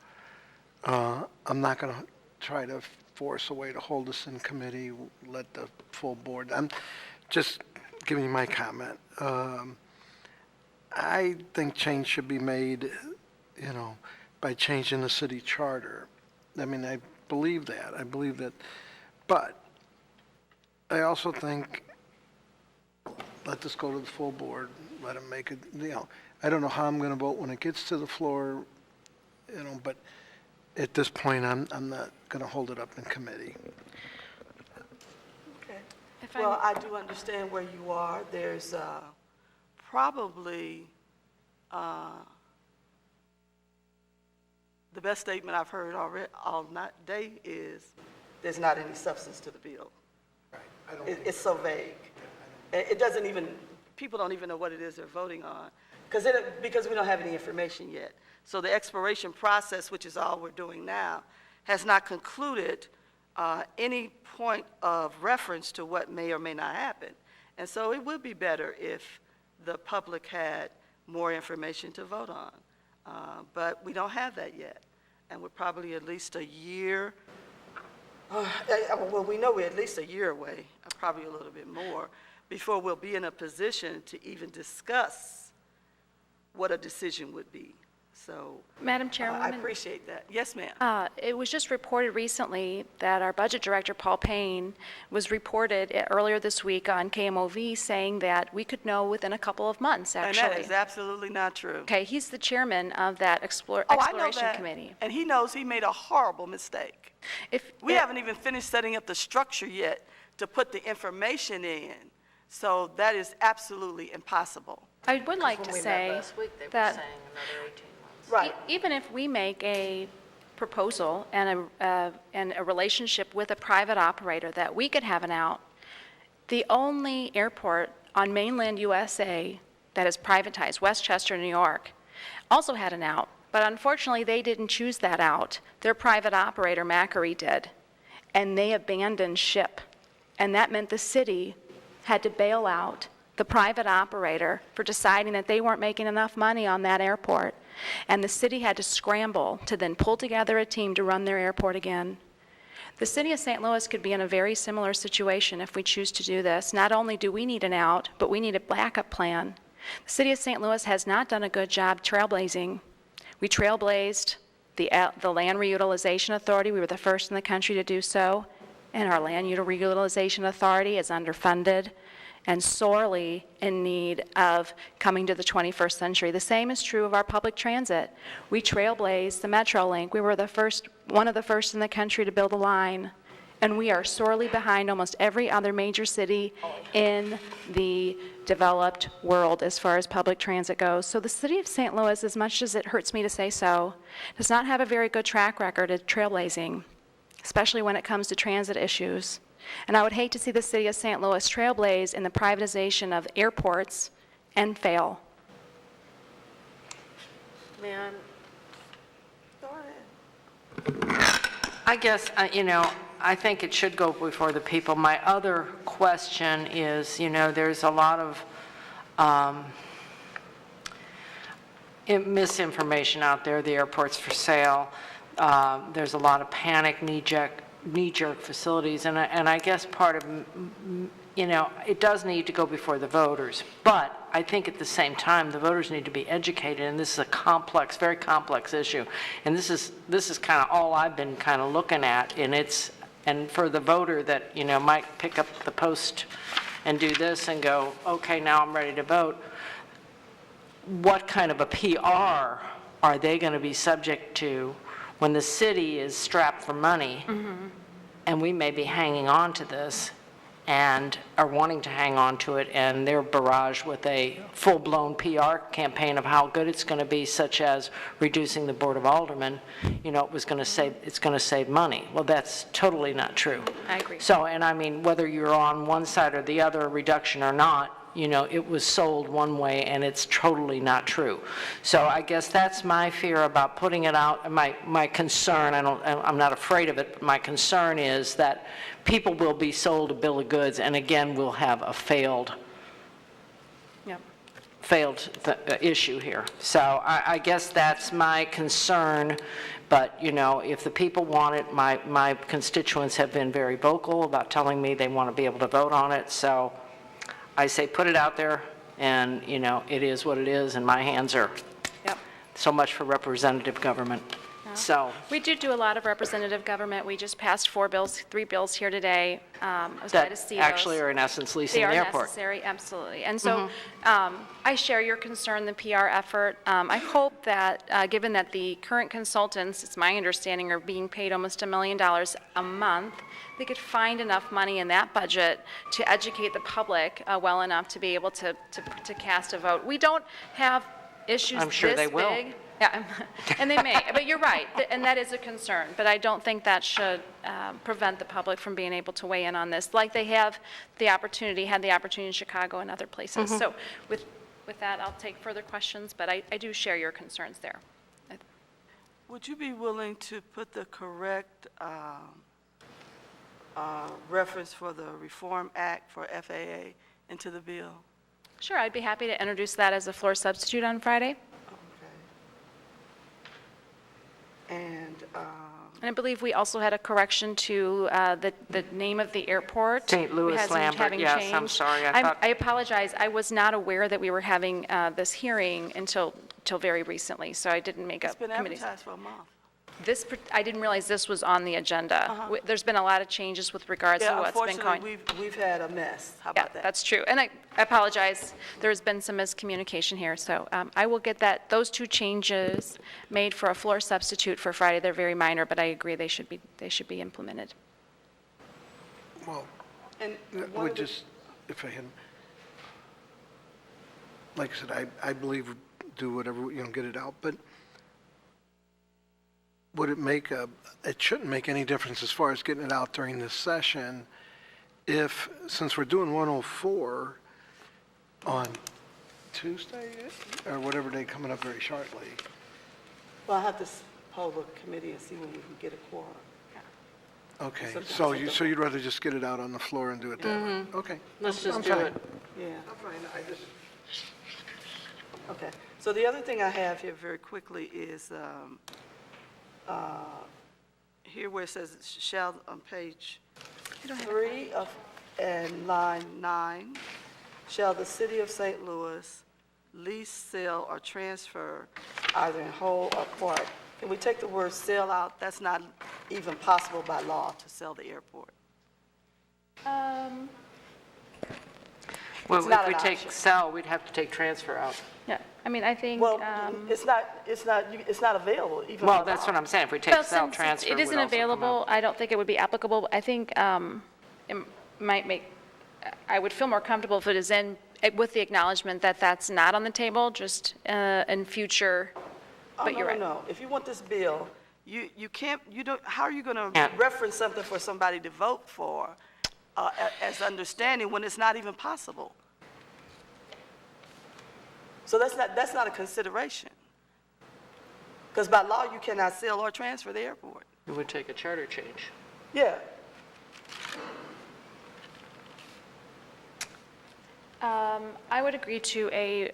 I'm not going to try to force a way to hold this in committee, let the full board. I'm just giving you my comment. I think change should be made, by changing the city charter. I mean, I believe that, but I also think, let this go to the full board, let them make it, I don't know how I'm going to vote when it gets to the floor, but at this point, I'm not going to hold it up in committee. Okay. Well, I do understand where you are. There's probably the best statement I've heard all day is there's not any substance to the bill. Right. It's so vague. It doesn't even, people don't even know what it is they're voting on because we don't have any information yet. So the expiration process, which is all we're doing now, has not concluded any point of reference to what may or may not happen. And so it would be better if the public had more information to vote on. But we don't have that yet. And we're probably at least a year, well, we know we're at least a year away, probably a little bit more, before we'll be in a position to even discuss what a decision would be. So, Madam Chairwoman? I appreciate that. Yes, ma'am. It was just reported recently that our budget director, Paul Payne, was reported earlier this week on KMOV saying that we could know within a couple of months, actually. And that is absolutely not true. Okay, he's the chairman of that I know exploration that, committee. and he knows he made a horrible mistake. We haven't even finished setting up the structure yet to put the information in. So that is absolutely impossible. I would like to say that Right. even if we make a proposal and a relationship with a private operator that we could have an out, the only airport on mainland USA that is privatized, Westchester, New York, also had an out. But unfortunately, they didn't choose that out. Their private operator, Macquarie, did. And they abandoned ship. And that meant the city had to bail out the private operator for deciding that they weren't making enough money on that airport. And the city had to scramble to then pull together a team to run their airport again. The city of St. Louis could be in a very similar situation if we choose to do this. Not only do we need an out, but we need a backup plan. The city of St. Louis has not done a good job trailblazing. We trailblazed the Land Reutilization Authority. We were the first in the country to do so. And our Land Reutilization Authority is underfunded and sorely in need of coming to the 21st century. The same is true of our public transit. We trailblazed the Metrolink. We were one of the first in the country to build a line, and we are sorely behind almost every other major city in the developed world as far as public transit goes. So the city of St. Louis, as much as it hurts me to say so, does not have a very good track record at trailblazing, especially when it comes to transit issues. And I would hate to see the city of St. Louis trailblaze in the privatization of airports and fail. Man, I guess, I think it should go before the people. My other question is, there's a lot of misinformation out there. The airport's for sale. There's a lot of panic, knee-jerk facilities, and I guess part of, it does need to go before the voters. But I think at the same time, the voters need to be educated, and this is a complex, very complex issue. And this is kind of all I've been kind of looking at, and for the voter that, might pick up the Post and do this and go, okay, now I'm ready to vote, what kind of a PR are they going to be subject to when the city is strapped for money, and we may be hanging on to this and are wanting to hang on to it, and they're barraged with a full-blown PR campaign of how good it's going to be, such as reducing the Board of Aldermen, it's going to save money. Well, that's totally not true. I agree. So, and I mean, whether you're on one side or the other, reduction or not, it was sold one way, and it's totally not true. So I guess that's my fear about putting it out. My concern, I'm not afraid of it, but my concern is that people will be sold a bill of goods, and again, we'll have a failed issue here. So I guess that's my concern. But, if the people want it, my constituents have been very vocal about telling me they want to be able to vote on it. So I say put it out there, and, it is what it is, and my hands are. Yep. So much for representative government. So, We do a lot of representative government. We just passed 3 bills here today. I was glad to see that those. actually are in essence leasing They the are airport. necessary, absolutely. And so I share your concern, the PR effort. I hope that, given that the current consultants, it's my understanding, are being paid almost $1 million a month, they could find enough money in that budget to educate the public well enough to be able to cast a vote. We don't have issues I'm sure they this will. big. Yeah, and they may, but you're right, and that is a concern. But I don't think that should prevent the public from being able to weigh in on this, like they had the opportunity in Chicago and other places. So with that, I'll take further questions, but I do share your concerns there. Would you be willing to put the correct reference for the Reform Act for FAA into the bill? Sure, I'd be happy to introduce that as a floor substitute on Friday. And, And I believe we also had a correction to the name of the airport. St. Louis We had some Lambert, having yes, I'm changed. sorry, I thought- I apologize, I was not aware that we were having this hearing until very recently, so I didn't make a it's been committee. advertised for a month. I didn't realize this was on the agenda. There's been a lot of changes with regards to Yeah, what's been going. unfortunately, we've had a mess. How Yeah, about that? that's true. And I apologize, there's been some miscommunication here, so I will get those 2 changes made for a floor substitute for Friday. They're very minor, but I agree they should be implemented. Well, And one would of the- just, if I had, like I said, I believe do whatever, get it out, but would it it shouldn't make any difference as far as getting it out during this session if, since we're doing 104 on Tuesday, or whatever day coming up very shortly. Well, I'll have to poll the committee and see when we can get a quorum. Okay, Sometimes so you'd rather just get it out on the floor and do it that way? Okay. Let's just I'm do fine. it. Yeah, I'm fine, I just, okay. So the other thing I have here very quickly is, here where it says shall, on page 3 and line 9, shall the city of St. Louis lease, sell, or transfer either in whole or part? Can we take the word sell out? That's not even possible by law to sell the airport. Well, It's not if we an take option. sell, we'd have to take transfer out. Yeah, I mean, I think. Well, it's not available even. Well, by that's law. what I'm saying. If we take Well, sell, since transfer it would isn't also come available, out. I don't think it would be applicable. I think it might make, I would feel more comfortable if it is with the acknowledgement that that's not on the table, just in future, Oh, but no, you're no, right. no. If you want this bill, you can't, how are you going to Can't. reference something for somebody to vote for as understanding when it's not even possible? So that's not a consideration. Because by law, you cannot sell or transfer the airport. It would take a charter change. Yeah. I would agree to a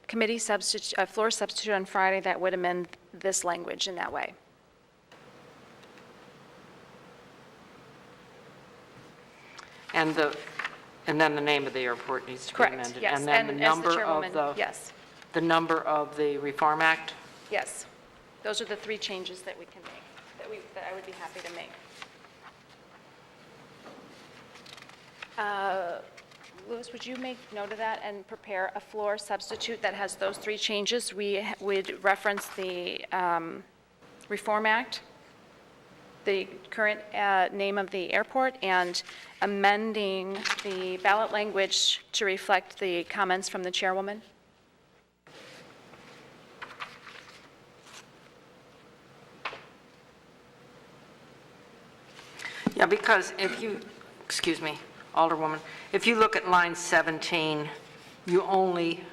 committee substitute, a floor substitute on Friday that would amend this language in that way. And then the name of the airport needs to be Correct, amended. yes. And then the as number chairwoman, of yes, the number of the Reform Act? yes. Those are the 3 changes that we can make, that I would be happy to make. Louis, would you make note of that and prepare a floor substitute that has those 3 changes? We would reference the Reform Act, the current name of the airport, and amending the ballot language to reflect the comments from the chairwoman? Yeah, because if you, excuse me, Alderwoman, if you look at line 17, you only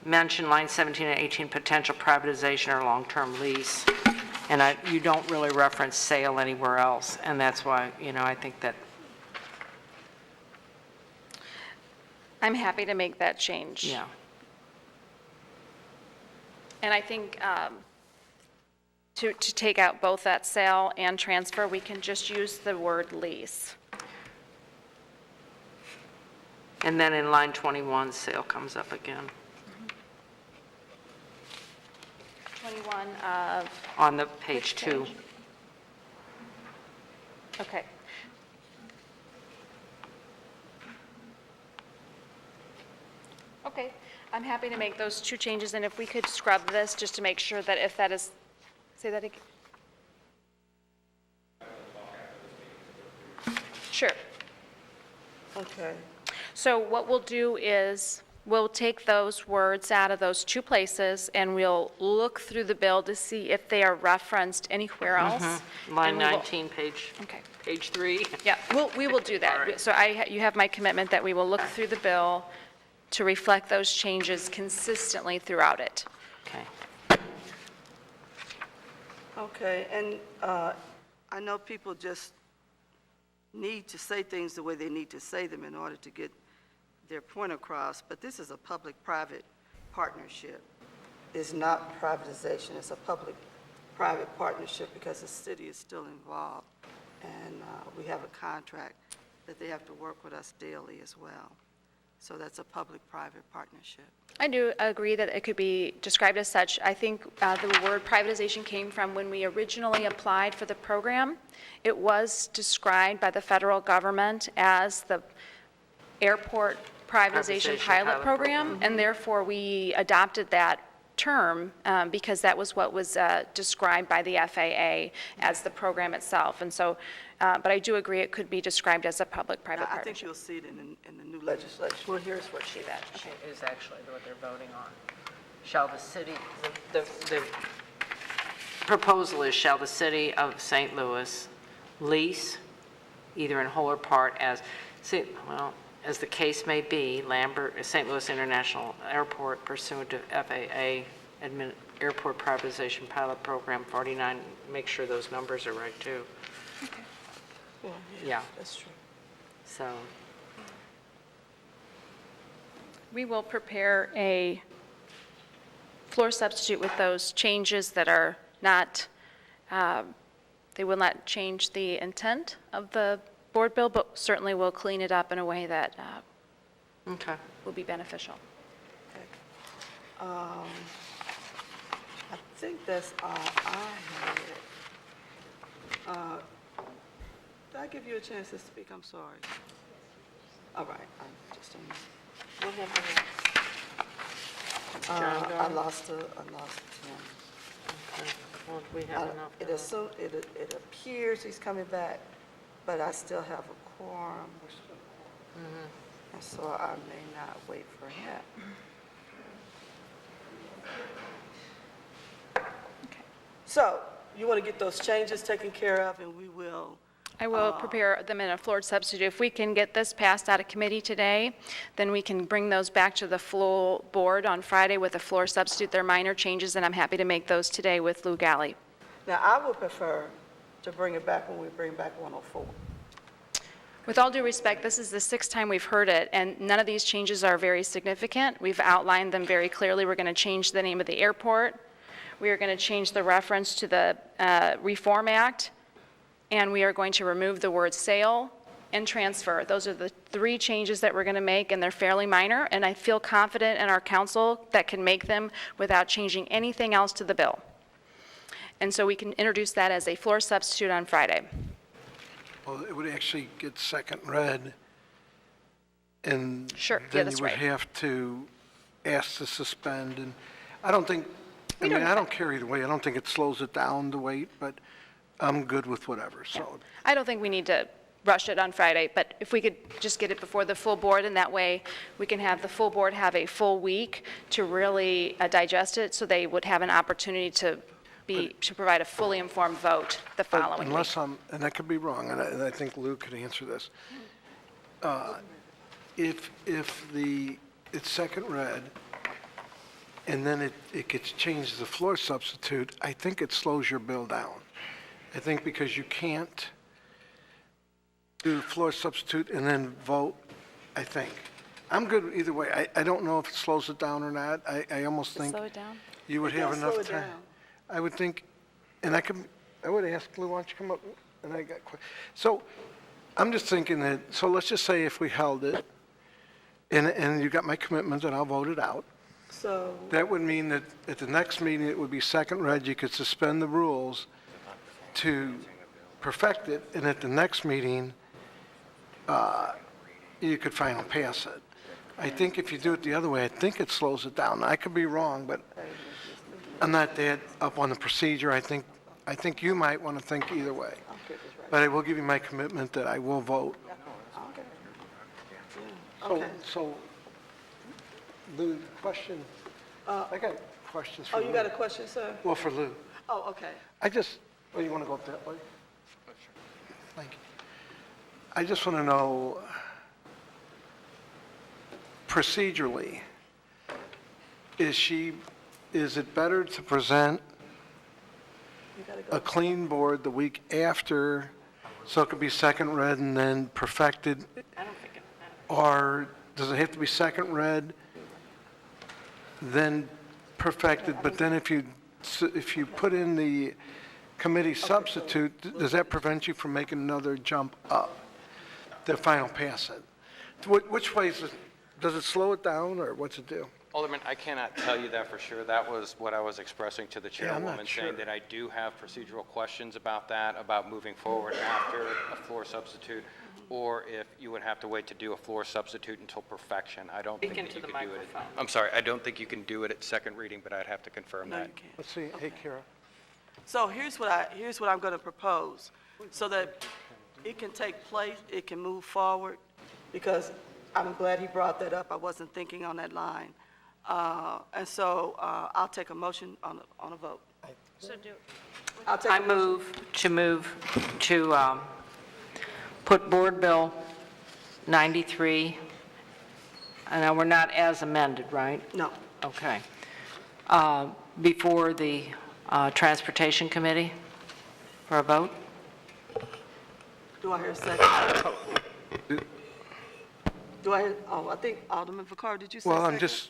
mention line 17 and 18, potential privatization or long-term lease, and you don't really reference sale anywhere else, and that's why, I think that. I'm happy to make that change. Yeah. And I think to take out both that sale and transfer, we can just use the word lease. And then in line 21, sale comes up again. 21 of, On the page Which 2. page? okay. Okay, I'm happy to make those 2 changes, and if we could scrub this, just to make sure that if that is, say that again. Sure. Okay. So what we'll do is, we'll take those words out of those 2 places, and we'll look through the bill to see if they are referenced anywhere else. Line and we will- 19, page 3. Yeah, we will do that. All right. So you have my commitment that we will look through the bill to reflect those changes consistently throughout it. Okay. Okay, and I know people just need to say things the way they need to say them in order to get their point across, but this is a public-private partnership. It's not privatization, it's a public-private partnership because the city is still involved, and we have a contract that they have to work with us daily as well. So that's a public-private partnership. I do agree that it could be described as such. I think the word privatization came from when we originally applied for the program. It was described by the federal government as the airport privatization pilot program, and therefore we adopted that term because that was what was described by the FAA as the program itself. And so, but I do agree it could be described as a public-private Now, I think partnership. you'll see it in the new legislation. Well, here's what she is actually what they're voting on. Shall the city, the proposal is, shall the city of St. Louis lease, either in whole or part, as the case may be, Lambert St. Louis International Airport pursuant to FAA Airport Privatization Pilot Program 49, make sure those numbers are right, too. Well, Yeah. That's true. So, We will prepare a floor substitute with those changes that are not, they will not change the intent of the board bill, but certainly will clean it up in a way that okay. will be beneficial. I think that's all I had. Did I give you a chance to speak? I'm sorry. All right, I just don't know. What happened? I lost him. Well, we have enough. It appears he's coming back, but I still have a quorum. And so I may not wait for him. So, you want to get those changes taken care of, and we will. I will prepare them in a floor substitute. If we can get this passed out of committee today, then we can bring those back to the full board on Friday with a floor substitute. They're minor changes, and I'm happy to make those today with Lou Galley. Now, I would prefer to bring it back when we bring back 104. With all due respect, this is the 6th time we've heard it, and none of these changes are very significant. We've outlined them very clearly. We're going to change the name of the airport. We are going to change the reference to the Reform Act, and we are going to remove the word sale and transfer. Those are the 3 changes that we're going to make, and they're fairly minor, and I feel confident in our council that can make them without changing anything else to the bill. And so we can introduce that as a floor substitute on Friday. Well, it would actually get second read, and Sure, yeah, then that's you would right. have to ask to suspend, and I don't think, I don't care either way. I don't think it slows it down to wait, but I'm good with whatever, so. I don't think we need to rush it on Friday, but if we could just get it before the full board, and that way we can have the full board have a full week to really digest it, so they would have an opportunity to provide a fully informed vote the following week. Unless and I could be wrong, and I think Lou could answer this. If it's second read, and then it gets changed as a floor substitute, I think it slows your bill down. I think because you can't do the floor substitute and then vote, I think. I'm good either way. I don't know if it slows it down or not. I almost think Slow it down? you would It have does enough slow it time. down. I would think, and I would ask Lou, why don't you come up, and I got, so I'm just thinking that, so let's just say if we held it, and you got my commitment that I'll vote it out, So, That would mean that at the next meeting, it would be second read, you could suspend the rules to perfect it, and at the next meeting, you could final pass it. I think if you do it the other way, I think it slows it down. I could be wrong, but I'm not that up on the procedure. I think you might want to think either way. But I will give you my commitment that I will vote. So, Lou, question, I got questions for oh, Lou. you got a question, sir? Well, for Lou. Oh, okay. You want to go up that way? Thank you. I just want to know, procedurally, is it better to present a clean board the week after, so it could be second read and then perfected? Or does it have to be second read, then perfected, but then if you put in the committee substitute, does that prevent you from making another jump up to final pass it? Which way does it slow it down, or what's it do? Alderman, I cannot tell you that for sure. That was what I was expressing to the Yeah, I'm not chairwoman, sure. saying that I do have procedural questions about that, about moving forward after a floor substitute, or if you would have to wait to do a floor substitute until perfection. I don't think that you could do it. I'm sorry, I don't think you can do it at second reading, but I'd have to confirm No, that. you can't. Let's see, hey, Cara. So here's what I'm going to propose, so that it can take place, it can move forward, because I'm glad he brought that up. I wasn't thinking on that line. And so I'll take a motion on a vote. I'll take a I motion. move to put Board Bill 93, and we're not as amended, right? No. Okay. Before the Transportation Committee for a vote? Do I hear a second? I think Alderman Vaccaro, did you say Well, second?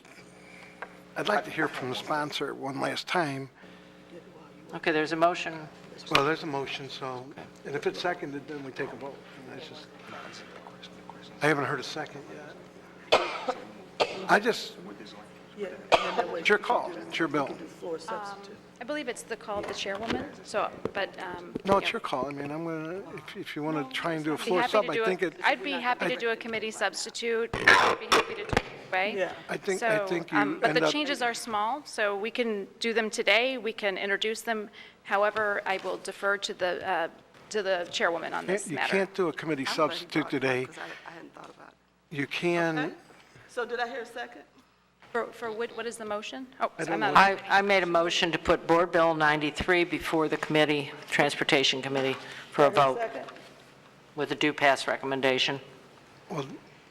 I'd like to hear from the sponsor one last time. Okay, there's a motion. Well, there's a motion, so, and if it's seconded, then we take a vote. And that's just, I haven't heard a second yet. Yeah, and then that way It's your we can call, do- it's your bill. we can do floor substitute. I believe it's the call of the chairwoman, so, but. No, yeah. it's your call. I mean, I'm gonna, if you want to try and do a Be floor happy sub, to I do think it, I'd be happy to do a committee substitute. I'd be happy to do it anyway. Yeah. I think So, you but end the up, changes are small, so we can do them today, we can introduce them. However, I will defer to the chairwoman on this you matter. can't do a committee I'm glad he substitute brought it up, today. 'cause I hadn't thought about it. You can, Okay. So did I hear a second? For what is the motion? Oh, I don't I'm know. not. I made a motion to put Board Bill 93 before the committee, Transportation Committee, for a Did I hear vote second? with a due pass recommendation. well,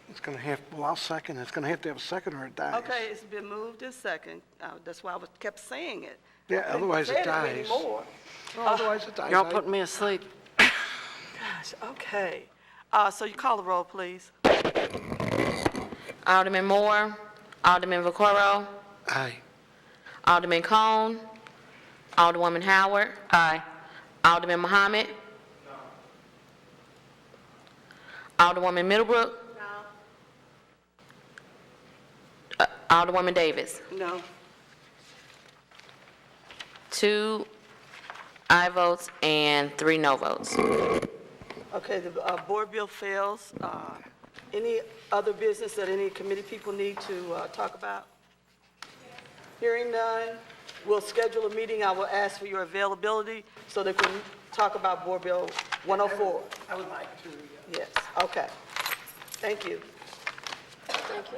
it's going to have, well, I'll second. It's going to have a second or it dies. Okay, it's been moved and second. That's why I kept saying it. Yeah, I couldn't otherwise say it dies. anymore. Well, otherwise it dies. You're all putting me asleep. Gosh, okay. So you call the roll, please. Alderman Moore, Alderman Vaccaro, Aye. Alderman Cone, Alderwoman Howard, Aye. Alderman Muhammad. Alderwoman Middlebrook. Alderwoman Davis. No. 2 aye votes and 3 no votes. Okay, the board bill fails. Any other business that any committee people need to talk about? Hearing none, we'll schedule a meeting. I will ask for your availability so that we can talk about board bill 104. I would like to, Yes, okay. Thank you. Thank you.